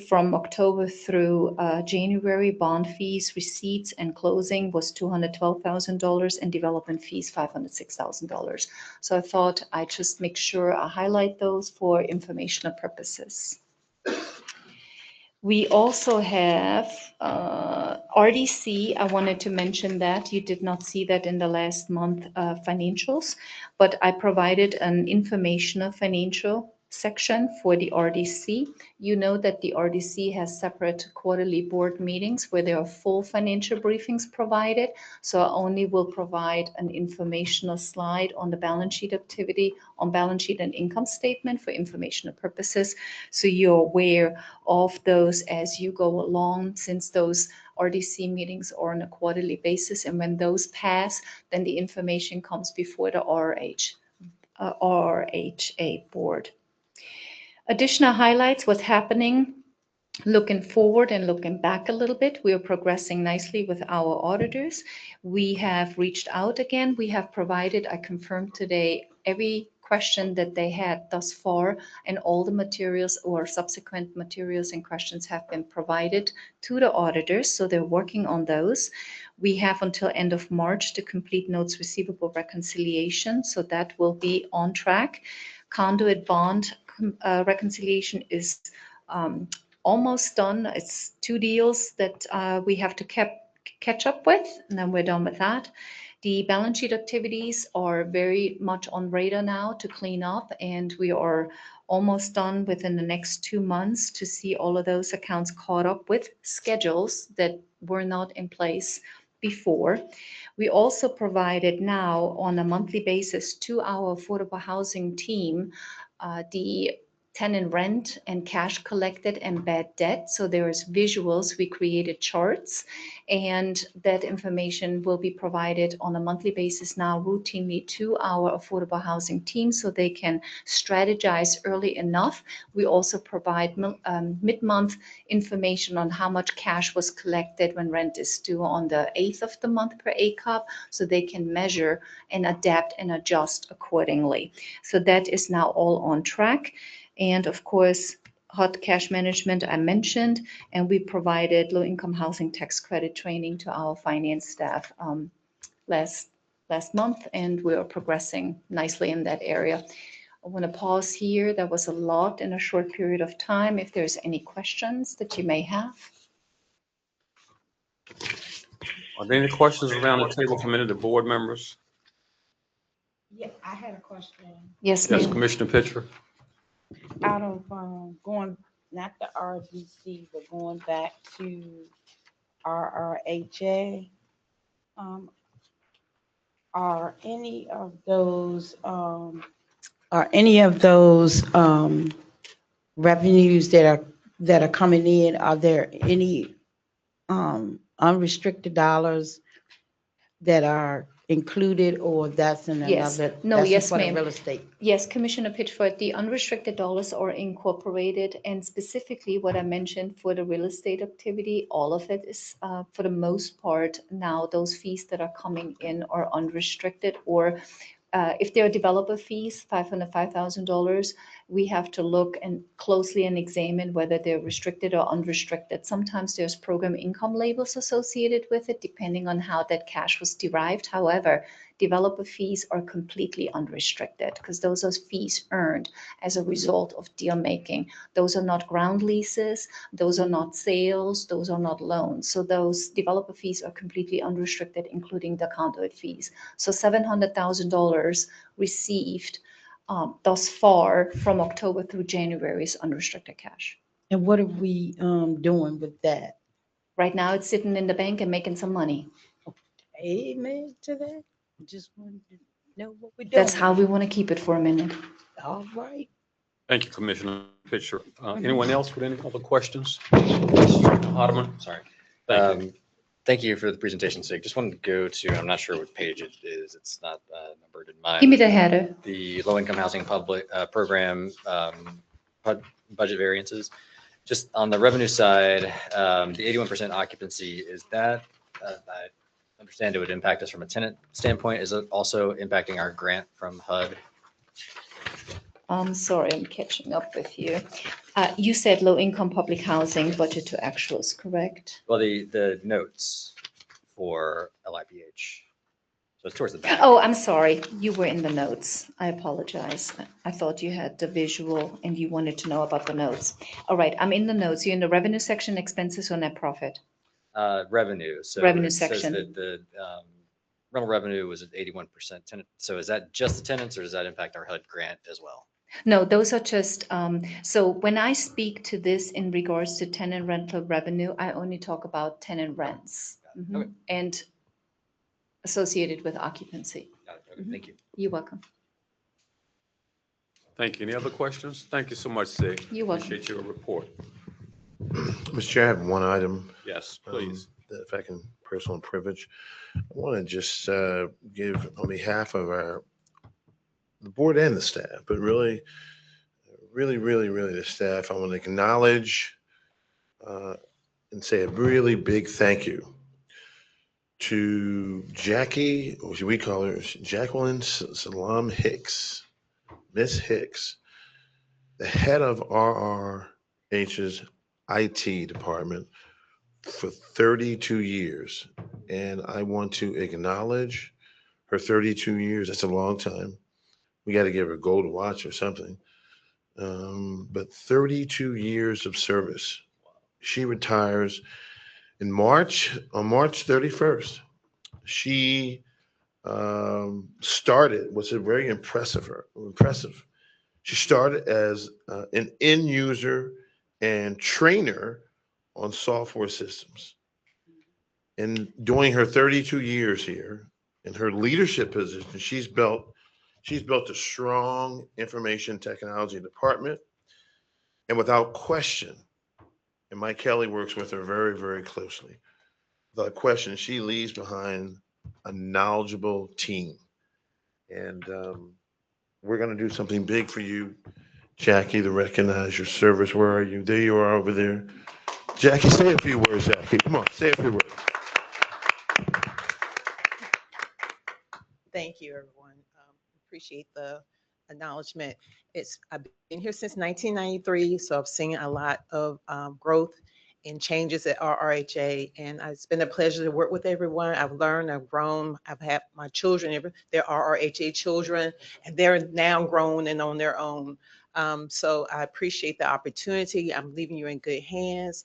from October through January, bond fees, receipts, and closing was $212,000, and development fees $506,000. So I thought I'd just make sure I highlight those for informational purposes. We also have RDC. I wanted to mention that. You did not see that in the last month financials, but I provided an informational financial section for the RDC. You know that the RDC has separate quarterly board meetings where there are full financial briefings provided. So I only will provide an informational slide on the balance sheet activity, on balance sheet and income statement for informational purposes. So you're aware of those as you go along, since those RDC meetings are on a quarterly basis. And when those pass, then the information comes before the RRHA board. Additional highlights, what's happening looking forward and looking back a little bit. We are progressing nicely with our auditors. We have reached out again. We have provided, I confirmed today, every question that they had thus far, and all the materials or subsequent materials and questions have been provided to the auditors. So they're working on those. We have until end of March to complete notes receivable reconciliation. So that will be on track. Conduit bond reconciliation is almost done. It's 2 deals that we have to catch up with, and then we're done with that. The balance sheet activities are very much on radar now to clean up, and we are almost done within the next 2 months to see all of those accounts caught up with schedules that were not in place before. We also provided now on a monthly basis to our affordable housing team the tenant rent and cash collected and bad debt. So there's visuals, we created charts, and that information will be provided on a monthly basis now routinely to our affordable housing team so they can strategize early enough. We also provide mid-month information on how much cash was collected when rent is due on the 8th of the month per ACOP, so they can measure and adapt and adjust accordingly. So that is now all on track. And of course, hot cash management I mentioned, and we provided low-income housing tax credit training to our finance staff last month, and we are progressing nicely in that area. I want to pause here. That was a lot in a short period of time. If there's any questions that you may have. Are there any questions around the table from any of the board members? Yeah, I had a question. Yes, Yes, ma'am. Commissioner Pitcher. Out of going, not the RDC, but going back to RRHA, are any of those revenues that are coming in, are there any unrestricted dollars that are included, or that's in Yes. another? No, that's yes, for the ma'am. real estate. Yes, Commissioner Pitchford, the unrestricted dollars are incorporated, and specifically what I mentioned for the real estate activity, all of it is, for the most part, now those fees that are coming in are unrestricted, or if there are developer fees, $505,000, we have to look and closely and examine whether they're restricted or unrestricted. Sometimes there's program income labels associated with it, depending on how that cash was derived. However, developer fees are completely unrestricted because those are fees earned as a result of deal making. Those are not ground leases, those are not sales, those are not loans. So those developer fees are completely unrestricted, including the conduit fees. So $700,000 received thus far from October through January is unrestricted cash. And what are we doing with that? Right now, it's sitting in the bank and making some money. Amen to that. Just wanted to know what we're doing. That's how we want to keep it for a minute. All right. Thank you, Commissioner Pitcher. Anyone else with any other questions? Ottoman? Sorry. Thank you. Thank you for the presentation, Sig. Just wanted to go to, I'm not sure what page it is. It's not numbered in mine. Give me the header. The low-income housing public program budget variances. Just on the revenue side, the 81% occupancy, is that, I understand it would impact us from a tenant standpoint. Is it also impacting our grant from HUD? I'm sorry, I'm catching up with you. You said low-income public housing budget to actuals, correct? Well, the notes for LIPH. So it's towards the back. Oh, I'm sorry. You were in the notes. I apologize. I thought you had the visual and you wanted to know about the notes. All right, I'm in the notes. You're in the revenue section, expenses or net profit? Revenue. So Revenue it says section. that the rental revenue was at 81% tenant. So is that just the tenants or does that impact our HUD grant as well? No, those are just, so when I speak to this in regards to tenant rental revenue, I only talk about tenant rents. Okay. And associated with occupancy. Got it. Okay, thank you. You're welcome. Thank you. Any other questions? Thank you so much, Sig. You're welcome. Appreciate your report. Mr. Chair, I have one item. Yes, please. That if I can, personal privilege. I want to just give on behalf of the board and the staff, but really the staff, I want to acknowledge and say a really big thank you to Jackie, or should we call her Jacqueline Salam Hicks, Miss Hicks, the head of RRH's IT department for 32 years. And I want to acknowledge her 32 years. That's a long time. We got to give her a gold watch or something. But 32 years of service. She retires in March, on March 31st. She started, what's very impressive. She started as an end user and trainer on software systems. And during her 32 years here, in her leadership position, she's built a strong information technology department. And without question, and Mike Kelly works with her very, very closely, without question, she leaves behind a knowledgeable team. And we're going to do something big for you, Jackie, to recognize your service. Where are you? There you are over there. Jackie, say a few words, Jackie. Come on, say a few words. Thank you, everyone. Appreciate the acknowledgement. I've been here since 1993, so I've seen a lot of growth and changes at RRHA, and it's been a pleasure to work with everyone. I've learned, I've grown, I've had my children, they're RRHA children, and they're now grown and on their own. So I appreciate the opportunity. I'm leaving you in good hands.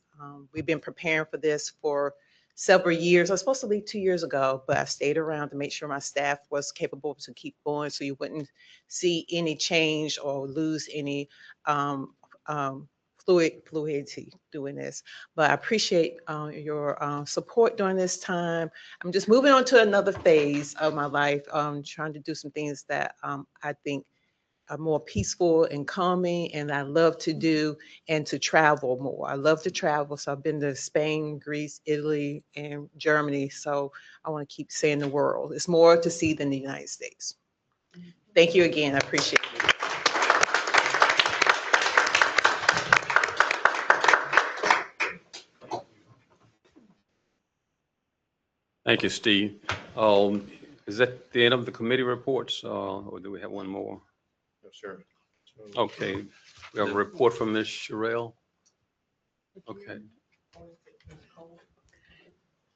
We've been preparing for this for several years. I was supposed to leave 2 years ago, but I stayed around to make sure my staff was capable to keep going so you wouldn't see any change or lose any fluidity doing this. But I appreciate your support during this time. I'm just moving on to another phase of my life, trying to do some things that I think are more peaceful and calming, and I love to do, and to travel more. I love to travel, so I've been to Spain, Greece, Italy, and Germany. So I want to keep seeing the world. It's more to see than the United States. Thank you again. I appreciate it. Thank you, Steve. Is that the end of the committee reports, or do we have one more? No, sir. Okay, we have a report from Ms. Sherrill. Okay.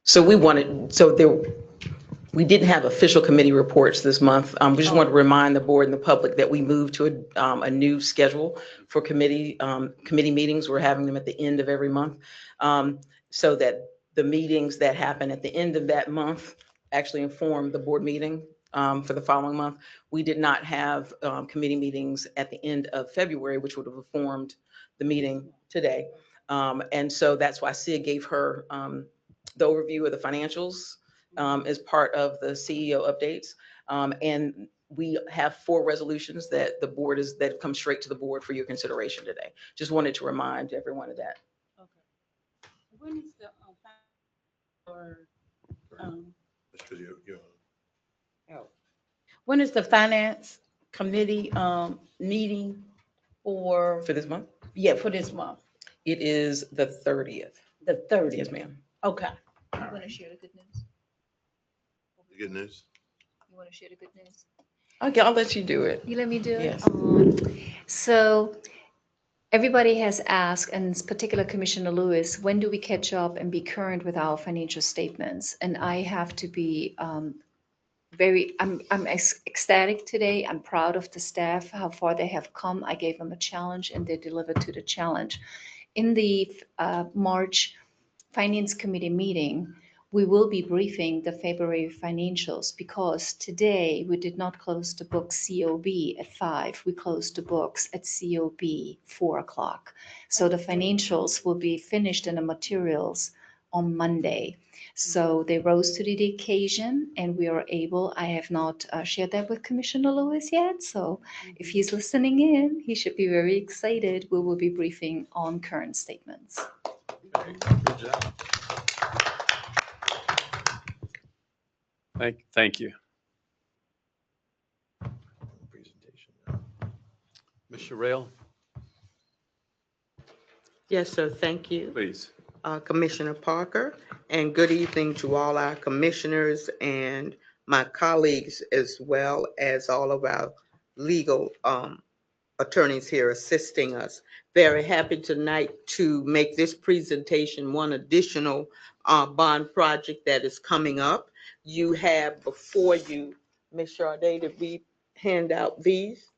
So we didn't have official committee reports this month. We just want to remind the board and the public that we moved to a new schedule for committee meetings. We're having them at the end of every month, so that the meetings that happen at the end of that month actually inform the board meeting for the following month. We did not have committee meetings at the end of February, which would have informed the meeting today. And so that's why Sid gave her the overview of the financials as part of the CEO updates. And we have 4 resolutions that the board that have come straight to the board for your consideration today. Just wanted to remind everyone of that. Okay. When is the when is the finance committee meeting for For this month, for this month? it is the 30th. The 30th. Yes, ma'am. Okay. You want to share the good news? The good news. You want to share the good news? Okay, I'll let you do it. You let me do it? Yes. So everybody has asked, and in particular Commissioner Lewis, when do we catch up and be current with our financial statements? And I have to be I'm ecstatic today. I'm proud of the staff, how far they have come. I gave them a challenge and they delivered to the challenge. In the March Finance Committee meeting, we will be briefing the February financials because today we did not close the books COB at 5. We closed the books at COB 4 o'clock. So the financials will be finished in the materials on Monday. So they rose to the occasion and we are able, I have not shared that with Commissioner Lewis yet. So if he's listening in, he should be very excited. We will be briefing on current statements. Okay, good job. Thank you. Presentation. Ms. Sherrill, Yes, sir. Thank you, please. Commissioner Parker, and good evening to all our commissioners and my colleagues, as well as all of our legal attorneys here assisting us. Very happy tonight to make this presentation one additional bond project that is coming up. You have before you, Ms. Sade, did we hand out these?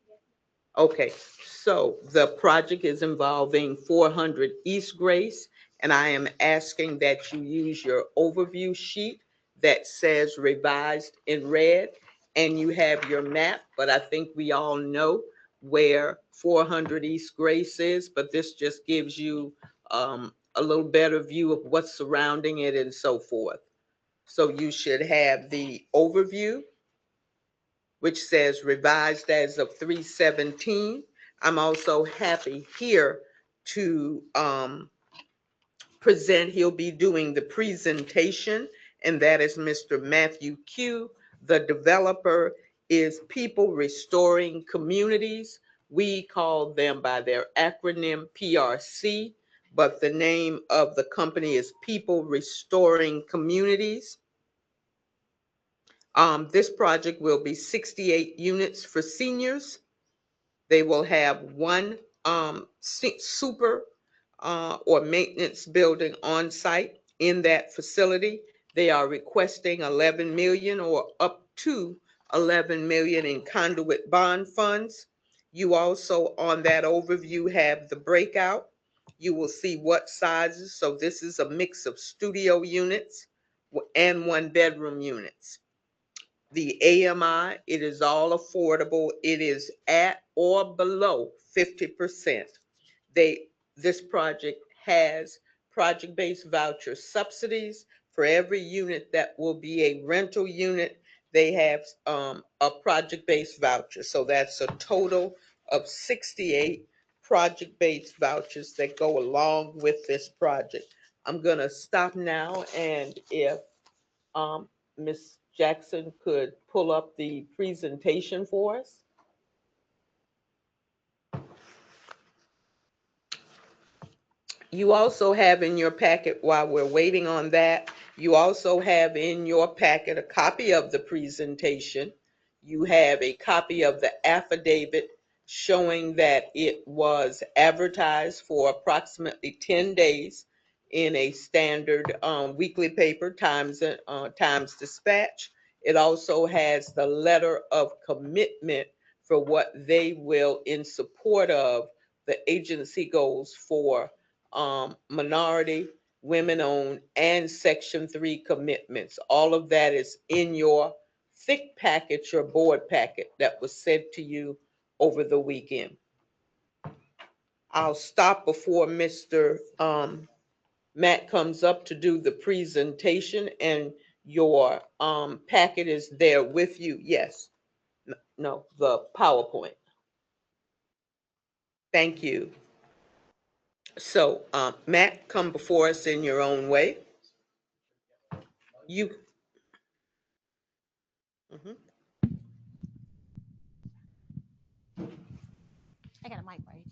Okay, so the project is involving 400 East Grace, and I am asking that you use your overview sheet that says revised in red, and you have your map, but I think we all know where 400 East Grace is, but this just gives you a little better view of what's surrounding it and so forth. So you should have the overview, which says revised as of 3/17. I'm also happy here to present, he'll be doing the presentation, and that is Mr. Matthew Q. The developer is People Restoring Communities. We call them by their acronym PRC, but the name of the company is People Restoring Communities. This project will be 68 units for seniors. They will have one super or maintenance building on site in that facility. They are requesting 11 million or up to 11 million in conduit bond funds. You also on that overview have the breakout. You will see what sizes. So this is a mix of studio units and 1-bedroom units. The AMI, it is all affordable. It is at or below 50%. This project has project-based voucher subsidies. For every unit that will be a rental unit, they have a project-based voucher. So that's a total of 68 project-based vouchers that go along with this project. I'm gonna stop now, and if Ms. Jackson could pull up the presentation for us. You also have in your packet, while we're waiting on that, you also have in your packet a copy of the presentation. You have a copy of the affidavit showing that it was advertised for approximately 10 days in a standard weekly paper, Times Dispatch. It also has the letter of commitment for what they will, in support of the agency goals for minority, women-owned, and Section 3 commitments. All of that is in your thick packet, your board packet that was sent to you over the weekend. I'll stop before Mr. Matt comes up to do the presentation, and your packet is there with you. Yes. No, the PowerPoint. Thank you. So, Matt, come before us in your own way. You. I got a mic right.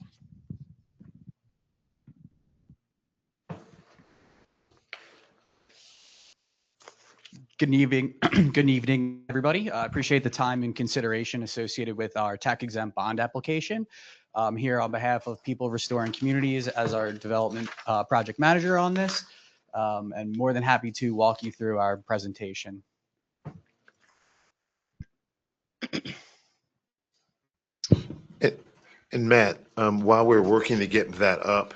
Good evening, good evening, everybody. I appreciate the time and consideration associated with our tax-exempt bond application. I'm here on behalf of People Restoring Communities as our development project manager on this, and more than happy to walk you through our presentation. And Matt, while we're working to get that up,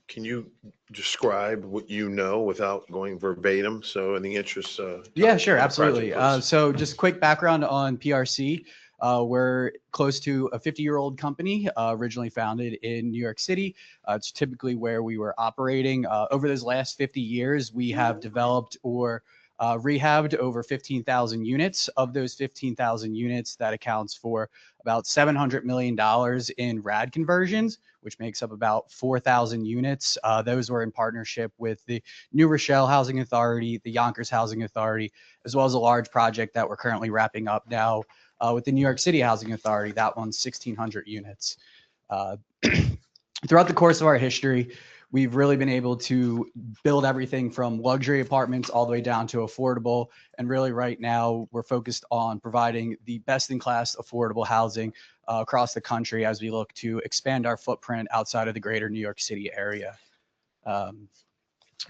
can you describe what you know without going verbatim? So in the interest, Yeah, sure, of the absolutely. project, please. So just quick background on PRC. We're close to a 50-year-old company, originally founded in New York City. It's typically where we were operating. Over those last 50 years, we have developed or rehabbed over 15,000 units. Of those 15,000 units, that accounts for about $700 million in RAD conversions, which makes up about 4,000 units. Those were in partnership with the New Rochelle Housing Authority, the Yonkers Housing Authority, as well as a large project that we're currently wrapping up now with the New York City Housing Authority. That one's 1,600 units. Throughout the course of our history, we've really been able to build everything from luxury apartments all the way down to affordable. And really right now, we're focused on providing the best in class affordable housing across the country as we look to expand our footprint outside of the greater New York City area.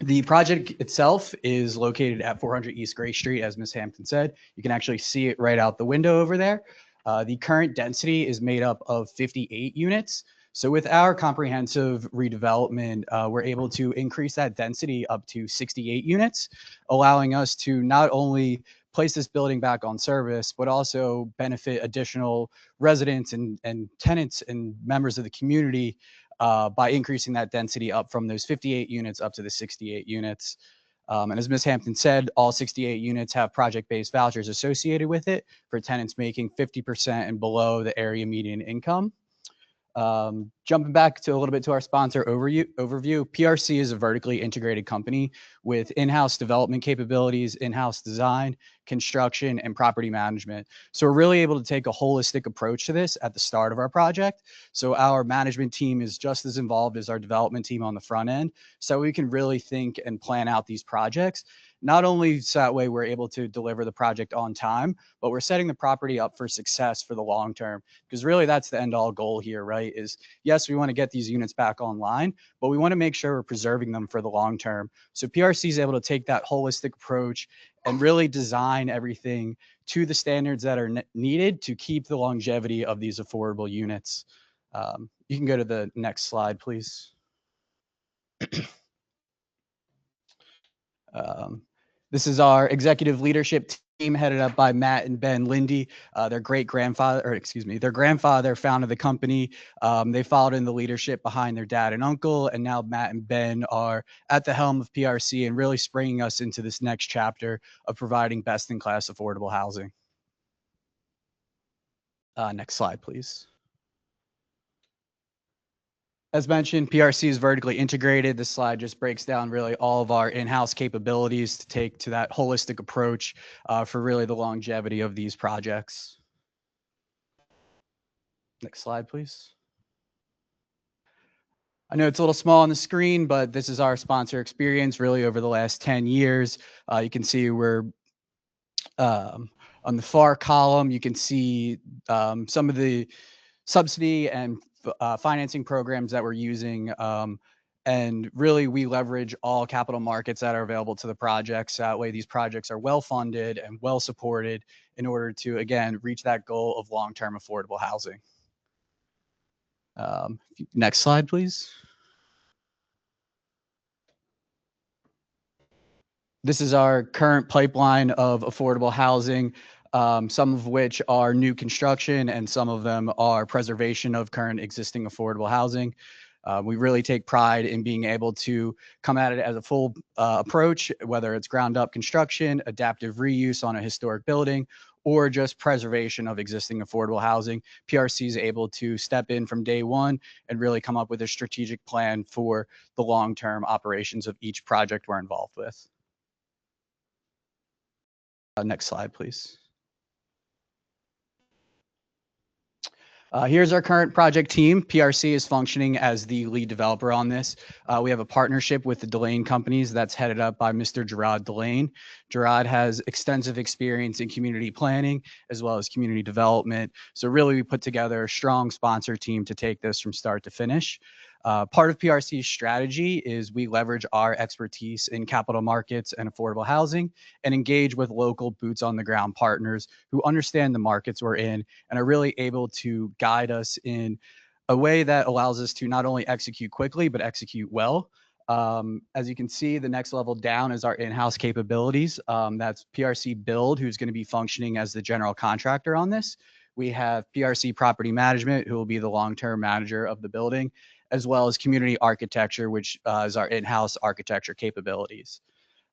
The project itself is located at 400 East Gray Street, as Ms. Hampton said. You can actually see it right out the window over there. The current density is made up of 58 units. So with our comprehensive redevelopment, we're able to increase that density up to 68 units, allowing us to not only place this building back on service, but also benefit additional residents and tenants and members of the community by increasing that density up from those 58 units up to the 68 units. And as Ms. Hampton said, all 68 units have project-based vouchers associated with it for tenants making 50% and below the area median income. Jumping back to a little bit to our sponsor overview, PRC is a vertically integrated company with in-house development capabilities, in-house design, construction, and property management. So we're really able to take a holistic approach to this at the start of our project. So our management team is just as involved as our development team on the front end. So we can really think and plan out these projects. Not only so that way we're able to deliver the project on time, but we're setting the property up for success for the long term. Because really that's the end all goal here, right? Is yes, we want to get these units back online, but we want to make sure we're preserving them for the long term. So PRC is able to take that holistic approach and really design everything to the standards that are needed to keep the longevity of these affordable units. You can go to the next slide, please. This is our executive leadership team headed up by Matt and Ben Lindy. Their grandfather founded the company. They followed in the leadership behind their dad and uncle, and now Matt and Ben are at the helm of PRC and really springing us into this next chapter of providing best-in-class affordable housing. Next slide, please. As mentioned, PRC is vertically integrated. This slide just breaks down really all of our in-house capabilities to take to that holistic approach for really the longevity of these projects. Next slide, please. I know it's a little small on the screen, but this is our sponsor experience really over the last 10 years. You can see we're on the far column, you can see some of the subsidy and financing programs that we're using. And really, we leverage all capital markets that are available to the projects. That way, these projects are well funded and well supported in order to, again, reach that goal of long-term affordable housing. Next slide, please. This is our current pipeline of affordable housing, some of which are new construction and some of them are preservation of current existing affordable housing. We really take pride in being able to come at it as a full approach, whether it's ground up construction, adaptive reuse on a historic building, or just preservation of existing affordable housing. PRC is able to step in from day one and really come up with a strategic plan for the long-term operations of each project we're involved with. Next slide, please. Here's our current project team. PRC is functioning as the lead developer on this. We have a partnership with the Delane companies that's headed up by Mr. Gerard Delane. Gerard has extensive experience in community planning as well as community development. So really we put together a strong sponsor team to take this from start to finish. Part of PRC's strategy is we leverage our expertise in capital markets and affordable housing and engage with local boots on the ground partners who understand the markets we're in and are really able to guide us in a way that allows us to not only execute quickly, but execute well. As you can see, the next level down is our in-house capabilities. That's PRC Build, who's going to be functioning as the general contractor on this. We have PRC Property Management, who will be the long-term manager of the building, as well as Community Architecture, which is our in-house architecture capabilities.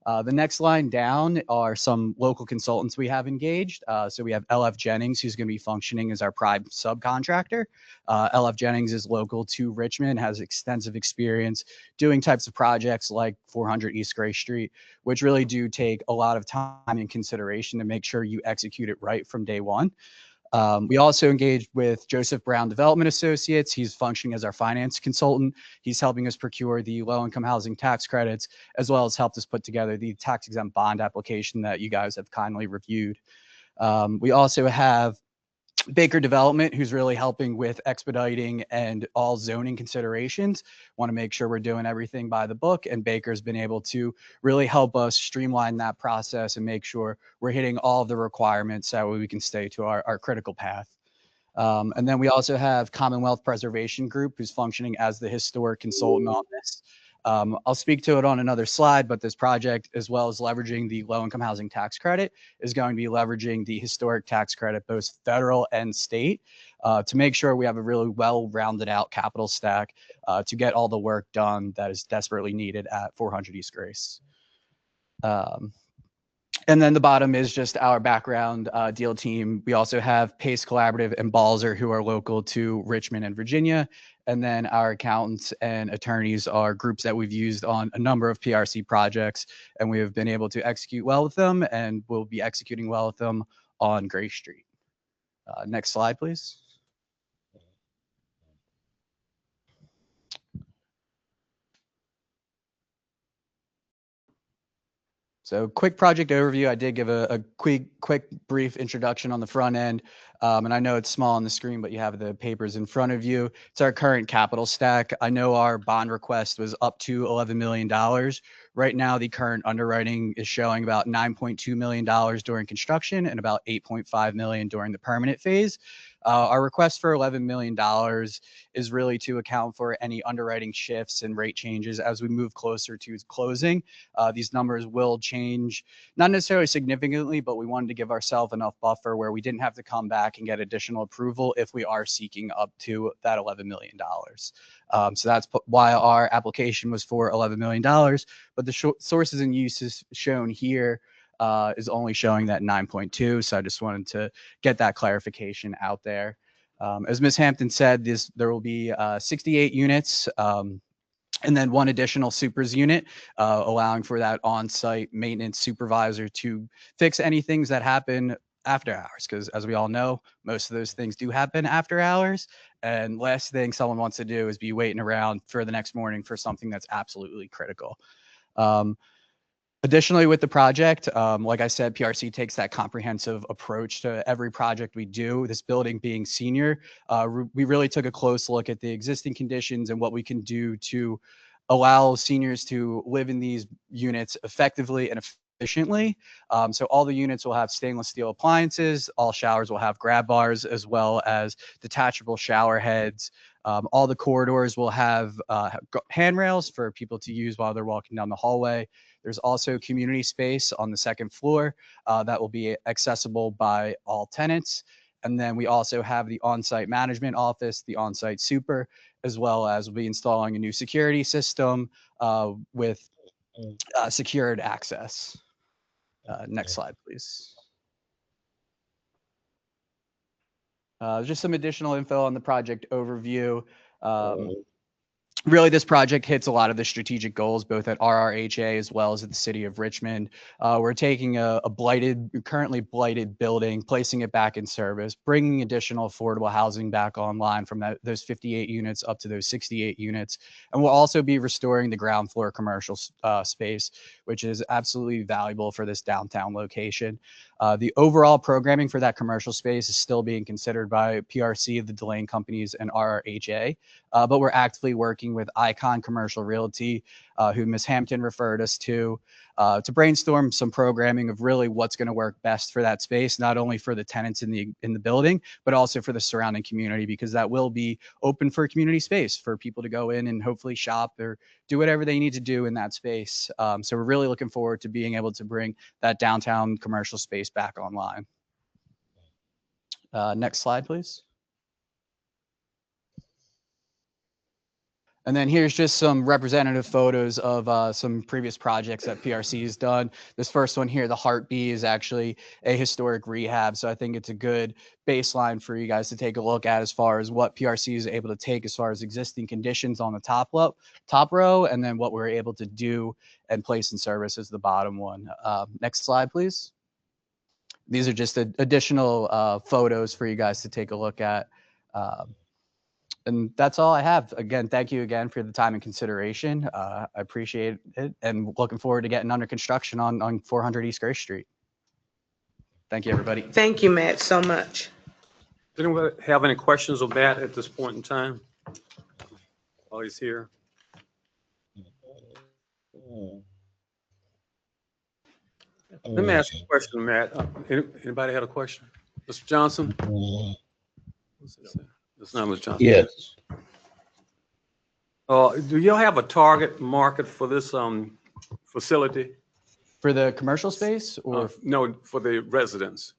The next line down are some local consultants we have engaged. So we have LF Jennings, who's going to be functioning as our prime subcontractor. LF Jennings is local to Richmond, has extensive experience doing types of projects like 400 East Gray Street, which really do take a lot of time and consideration to make sure you execute it right from day one. We also engaged with Joseph Brown Development Associates. He's functioning as our finance consultant. He's helping us procure the low-income housing tax credits, as well as helped us put together the tax-exempt bond application that you guys have kindly reviewed. We also have Baker Development, who's really helping with expediting and all zoning considerations. Want to make sure we're doing everything by the book, and Baker's been able to really help us streamline that process and make sure we're hitting all of the requirements so we can stay to our critical path. And then we also have Commonwealth Preservation Group, who's functioning as the historic consultant on this. I'll speak to it on another slide, but this project, as well as leveraging the low-income housing tax credit, is going to be leveraging the historic tax credit, both federal and state, to make sure we have a really well-rounded out capital stack to get all the work done that is desperately needed at 400 East Grace. And then the bottom is just our background deal team. We also have Pace Collaborative and Balzer, who are local to Richmond and Virginia. And then our accountants and attorneys are groups that we've used on a number of PRC projects, and we have been able to execute well with them, and we'll be executing well with them on Gray Street. Next slide, please. So quick project overview. I did give a quick brief introduction on the front end. And I know it's small on the screen, but you have the papers in front of you. It's our current capital stack. I know our bond request was up to $11 million. Right now, the current underwriting is showing about $9.2 million during construction and about $8.5 million during the permanent phase. Our request for $11 million is really to account for any underwriting shifts and rate changes as we move closer to closing. These numbers will change, not necessarily significantly, but we wanted to give ourselves enough buffer where we didn't have to come back and get additional approval if we are seeking up to that $11 million. So that's why our application was for $11 million, but the sources and uses shown here is only showing that 9.2. So I just wanted to get that clarification out there. As Ms. Hampton said, there will be 68 units and then one additional supers unit, allowing for that on-site maintenance supervisor to fix any things that happen after hours, because as we all know, most of those things do happen after hours. And last thing someone wants to do is be waiting around for the next morning for something that's absolutely critical. Additionally, with the project, like I said, PRC takes that comprehensive approach to every project we do. This building being senior, we really took a close look at the existing conditions and what we can do to allow seniors to live in these units effectively and efficiently. So all the units will have stainless steel appliances. All showers will have grab bars, as well as detachable shower heads. All the corridors will have handrails for people to use while they're walking down the hallway. There's also community space on the second floor that will be accessible by all tenants. And then we also have the on-site management office, the on-site super, as well as we'll be installing a new security system with secured access. Next slide, please. Just some additional info on the project overview. Really, this project hits a lot of the strategic goals, both at RRHA as well as at the city of Richmond. We're taking a currently blighted building, placing it back in service, bringing additional affordable housing back online from those 58 units up to those 68 units. And we'll also be restoring the ground floor commercial space, which is absolutely valuable for this downtown location. The overall programming for that commercial space is still being considered by PRC, the Delane companies, and RRHA, but we're actively working working with Icon Commercial Realty, who Ms. Hampton referred us to brainstorm some programming of really what's going to work best for that space, not only for the tenants in the building, but also for the surrounding community, because that will be open for community space for people to go in and hopefully shop or do whatever they need to do in that space. So we're really looking forward to being able to bring that downtown commercial space back online. Next slide, please. And then here's just some representative photos of some previous projects that PRC has done. This first one here, the Heart B, is actually a historic rehab. So I think it's a good baseline for you guys to take a look at as far as what PRC is able to take as far as existing conditions on the top row, and then what we're able to do and place in service as the bottom one. Next slide, please. These are just additional photos for you guys to take a look at. And that's all I have. Again, thank you again for the time and consideration. I appreciate it, and looking forward to getting under construction on 400 East Grace Street. Thank you, everybody. Thank you, Matt, so much. Does anyone have any questions of Matt at this point in time? While he's here. Let me ask you a question, Matt. Anybody had a question? Mr. Johnson? This name is Johnson. Yes. Do y'all have a target market for this facility? For the commercial space, or no, for the residents?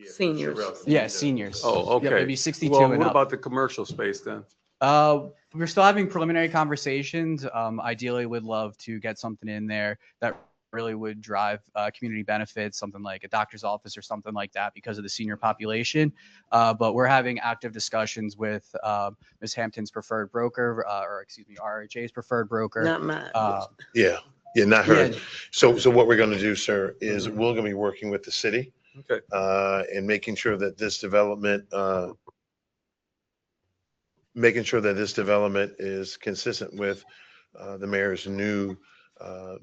Seniors. Yeah, seniors. Oh, okay. Yeah, maybe 62 Well, and what up. about the commercial space then? We're still having preliminary conversations. Ideally, would love to get something in there that really would drive community benefits, something like a doctor's office or something like that because of the senior population. But we're having active discussions with Ms. Hampton's preferred broker, or excuse me, RRHA's preferred broker. Not mine. Yeah, not her. Yeah. So what we're going to do, sir, is we're going to be working with the city, okay, and making sure that this development is consistent with the mayor's new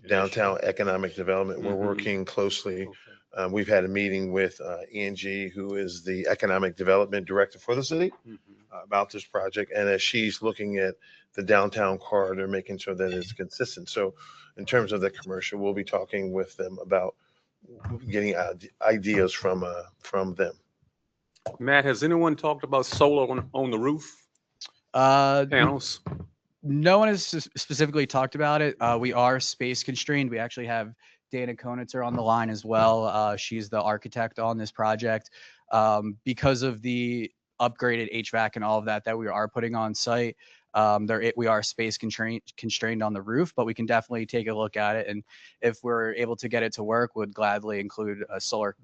downtown economic development. We're working closely. We've had a meeting with Angie, who is the economic development director for the city, about this project. And as she's looking at the downtown corridor, making sure that it's consistent. So in terms of the commercial, we'll be talking with them about getting ideas from them. Matt, has anyone talked about solar on the roof panels? No one has specifically talked about it. We are space constrained. We actually have Dana Konitzer on the line as well. She's the architect on this project. Because of the upgraded HVAC and all of that we are putting on site, we are space constrained on the roof, but we can definitely take a look at it. And if we're able to get it to work, would gladly include solar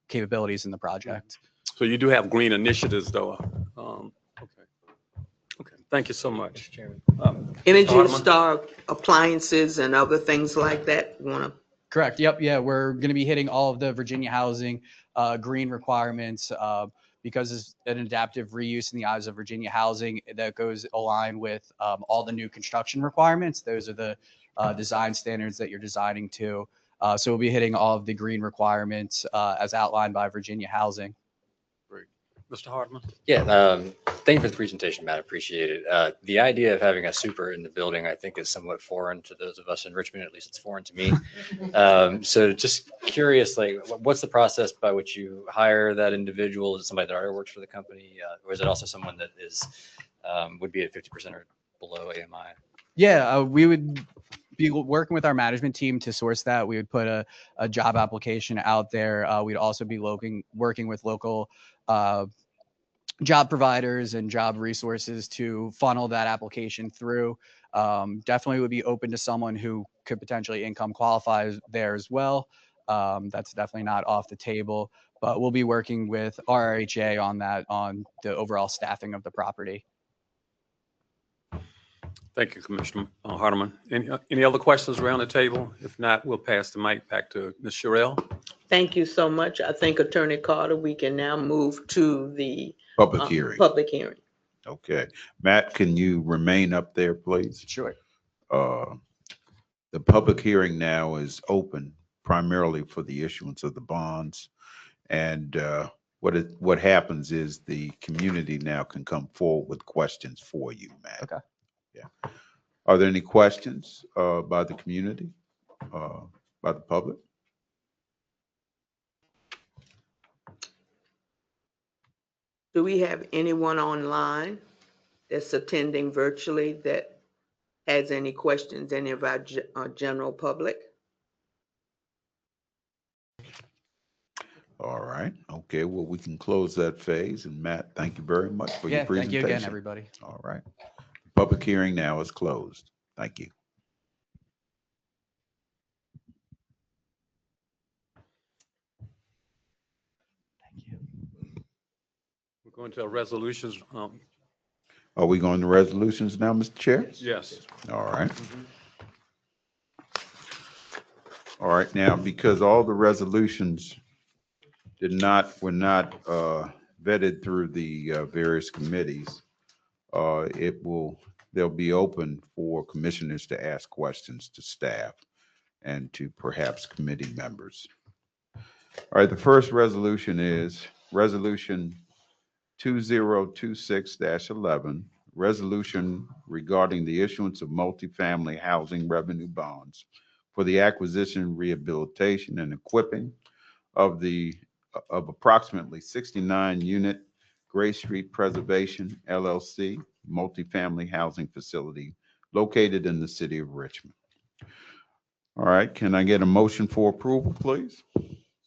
capabilities in the project. So you do have green initiatives though. Okay, thank you so much, Chairman. Energy Star appliances and other things like that. Correct. Yep. Yeah, we're going to be hitting all of the Virginia housing green requirements because it's an adaptive reuse in the eyes of Virginia housing that goes aligned with all the new construction requirements. Those are the design standards that you're designing to. So we'll be hitting all of the green requirements as outlined by Virginia housing. Mr. Hartman? Yeah, thank you for the presentation, Matt. Appreciate it. The idea of having a super in the building, I think, is somewhat foreign to those of us in Richmond. At least it's foreign to me. So just curious, like, what's the process by which you hire that individual? Is it somebody that already works for the company, or is it also someone that is would be at 50% or below AMI? Yeah, we would be working with our management team to source that. We would put a job application out there. We'd also be working with local job providers and job resources to funnel that application through. Definitely would be open to someone who could potentially income qualify there as well. That's definitely not off the table, but we'll be working with RRHA on that, on the overall staffing of the property. Thank you, Commissioner Hardeman. Any other questions around the table? If not, we'll pass the mic back to Ms. Sherrill. Thank you so much. I think Attorney Carter, we can now move to the Public hearing. Public hearing. Okay. Matt, can you remain up there, please? Sure. The public hearing now is open primarily for the issuance of the bonds. And what happens is the community now can come forward with questions for you, Matt. Okay. Yeah. Are there any questions by the community, by the public? Do we have anyone online that's attending virtually that has any questions, any of our general public? All right. Okay. Well, we can close that phase. And Matt, thank you very much for your Yeah, thank you presentation. again, everybody. All right. Public hearing now is closed. Thank you. We're going to our resolutions. Are we going to resolutions now, Mr. Chair? Yes. All right. All right. Now, because all the resolutions were not vetted through the various committees, they'll be open for commissioners to ask questions to staff and to perhaps committee members. All right, the first resolution is Resolution 2026-11, resolution regarding the issuance of multifamily housing revenue bonds for the acquisition, rehabilitation, and equipping of approximately 69-unit Gray Street Preservation LLC multifamily housing facility located in the city of Richmond. All right, can I get a motion for approval, please?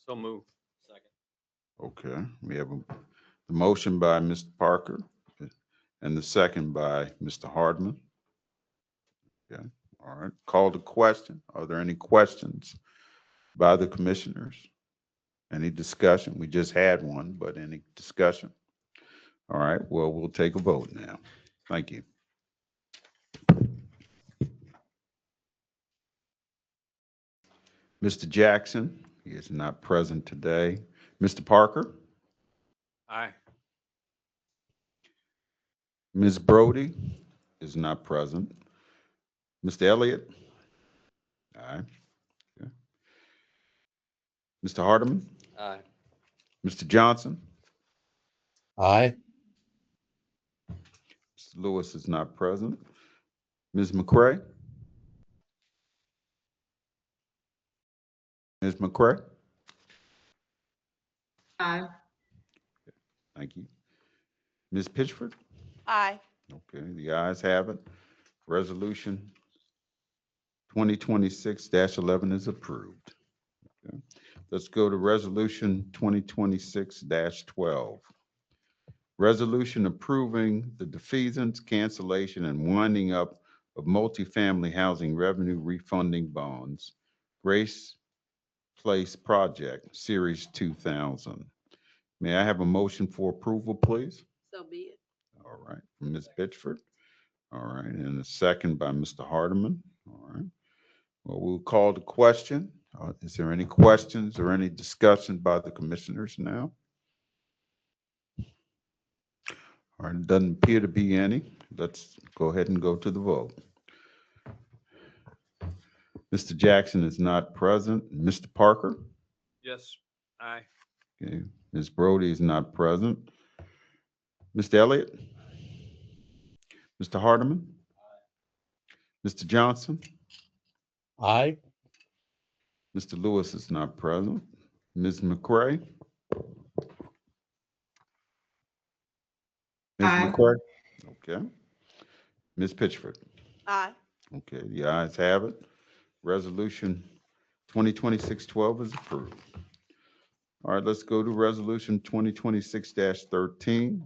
So move. Second. Okay, we have the motion by Mr. Parker and the second by Mr. Hardman. Okay, all right, call to question. Are there any questions by the commissioners? Any discussion? We just had one, but any discussion? All right, well, we'll take a vote now. Thank you. Mr. Jackson, he is not present today. Mr. Parker? Aye. Ms. Brody is not present. Mr. Elliott? Aye. Okay. Mr. Hardeman? Aye. Mr. Johnson? Aye. Mr. Lewis is not present. Ms. McCray? Ms. McCray? Aye. Thank you. Ms. Pitchford? Aye. Okay, the ayes have it. Resolution 2026-11 is approved. Okay. Let's go to Resolution 2026-12. Resolution approving the defeasance, cancellation, and winding up of multifamily housing revenue refunding bonds, Grace Place Project, Series 2000. May I have a motion for approval, please? So be it. All right, Ms. Pitchford. All right, and a second by Mr. Hardeman. All right. Well, we'll call the question. Is there any questions or any discussion by the commissioners now? All right, doesn't appear to be any. Let's go ahead and go to the vote. Mr. Jackson is not present. Mr. Parker? Yes. Aye. Okay. Ms. Brody is not present. Mr. Elliott? Mr. Hardeman? Mr. Johnson? Aye. Mr. Lewis is not present. Ms. McCray? Ms. Aye. McCray? Okay. Ms. Pitchford? Aye. Okay, the ayes have it. Resolution 2026-12 is approved. All right, let's go to Resolution 2026-13.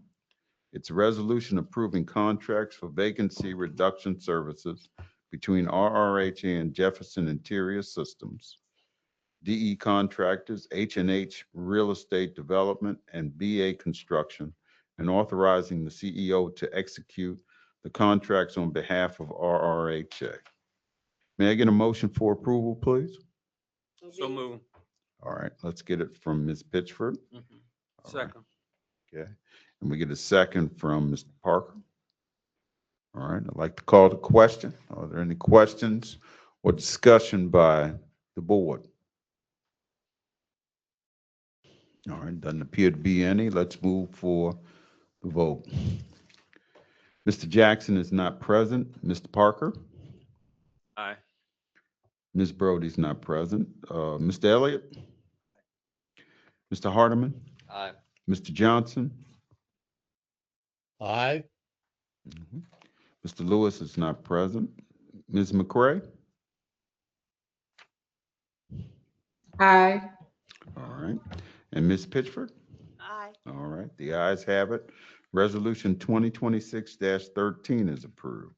It's a resolution approving contracts for vacancy reduction services between RRHA and Jefferson Interior Systems, DE Contractors, H&H Real Estate Development, and BA Construction, and authorizing the CEO to execute the contracts on behalf of RRHA. May I get a motion for approval, please? So move. All right, let's get it from Ms. Pitchford. Mhm. All right. Second. Okay, and we get a second from Mr. Parker. All right, I'd like to call the question. Are there any questions or discussion by the board? All right, doesn't appear to be any. Let's move for the vote. Mr. Jackson is not present. Mr. Parker? Aye. Ms. Brody's not present. Mr. Elliott? Mr. Hardeman? Aye. Mr. Johnson? Aye. Mhm. Mr. Lewis is not present. Ms. McCray? Aye. All right. And Ms. Pitchford? Aye. All right. The ayes have it. Resolution 2026-13 is approved.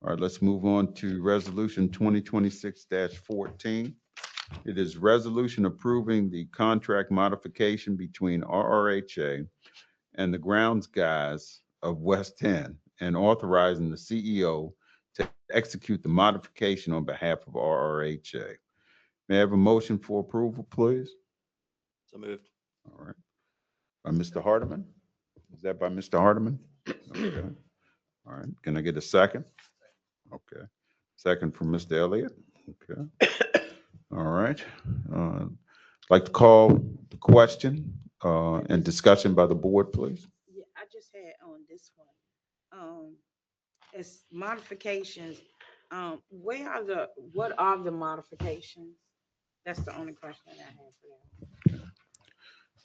All right, let's move on to Resolution 2026-14. It is resolution approving the contract modification between RRHA and the grounds guys of West End and authorizing the CEO to execute the modification on behalf of RRHA. May I have a motion for approval, please? So moved. All right. By Mr. Hardeman? Is that by Mr. Hardeman? Okay. All right. Can I get a second? Okay. Second from Mr. Elliott? Okay. All right. Like to call the question and discussion by the board, please. Yeah, I just had on this one. It's modifications. What are the modifications? That's the only question I have for you.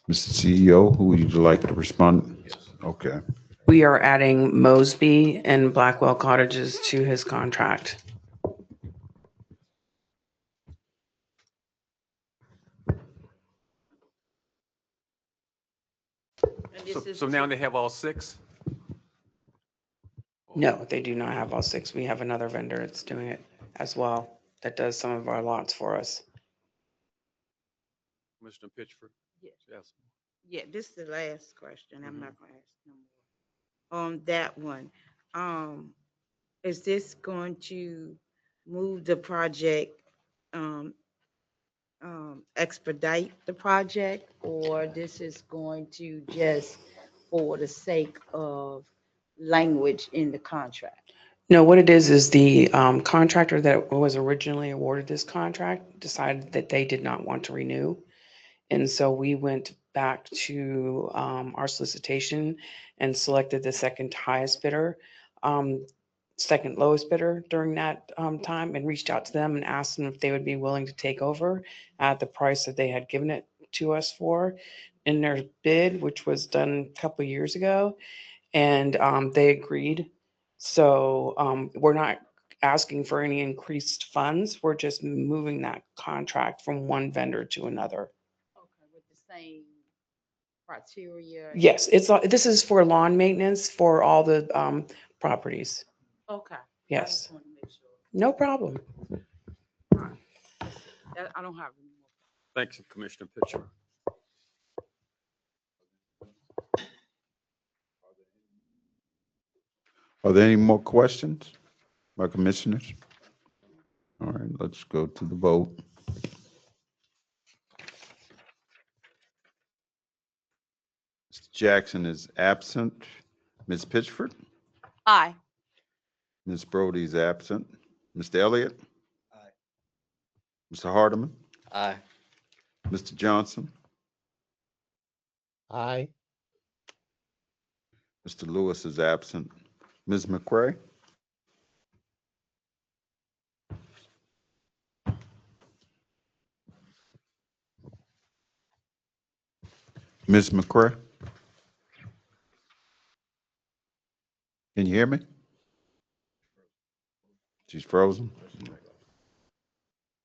Mr. CEO, who would you like to respond? Okay. We are adding Mosby and Blackwell Cottages to his contract. So now they have all 6? No, they do not have all 6. We have another vendor that's doing it as well, that does some of our lots for us. Commissioner Pitchford? Yes. Yes. Yeah, this is the last question. I'm not gonna ask no more. On that one, is this going to move the project, expedite the project, or this is going to just for the sake of language in the contract? No, what it is the contractor that was originally awarded this contract decided that they did not want to renew. And so we went back to our solicitation and selected the second highest bidder, second lowest bidder during that time, and reached out to them and asked them if they would be willing to take over at the price that they had given it to us for in their bid, which was done a couple of years ago. And they agreed. So we're not asking for any increased funds. We're just moving that contract from one vendor to another. Okay, with the same criteria? Yes, this is for lawn maintenance for all the properties. Okay. I Yes, just wanted to make sure. no problem. I don't have any more. Thank you, Commissioner Pitchford. Are there any more questions by commissioners? All right, let's go to the vote. Mr. Jackson is absent. Ms. Pitchford? Aye. Ms. Brody is absent. Mr. Elliott? Aye. Mr. Hardeman? Aye. Mr. Johnson? Aye. Mr. Lewis is absent. Ms. McCray? Ms. McCray? Can you hear me? She's frozen.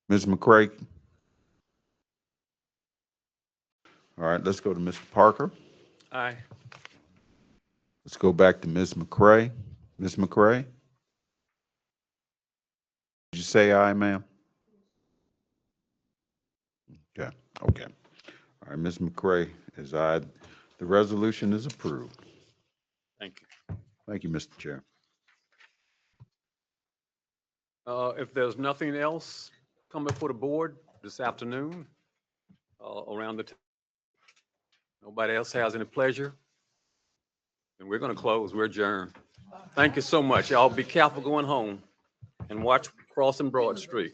Ms. McCray? All right, let's go to Mr. Parker. Aye. Let's go back to Ms. McCray. Ms. McCray? Did you say aye, ma'am? Okay, okay. All right, Ms. McCray is aye. The resolution is approved. Thank you. Thank you, Mr. Chair. If there's nothing else coming before the board this afternoon, around the, nobody else has any pleasure, then we're going to close. We're adjourned. Thank you so much. Y'all be careful going home and watch crossing Broad Street.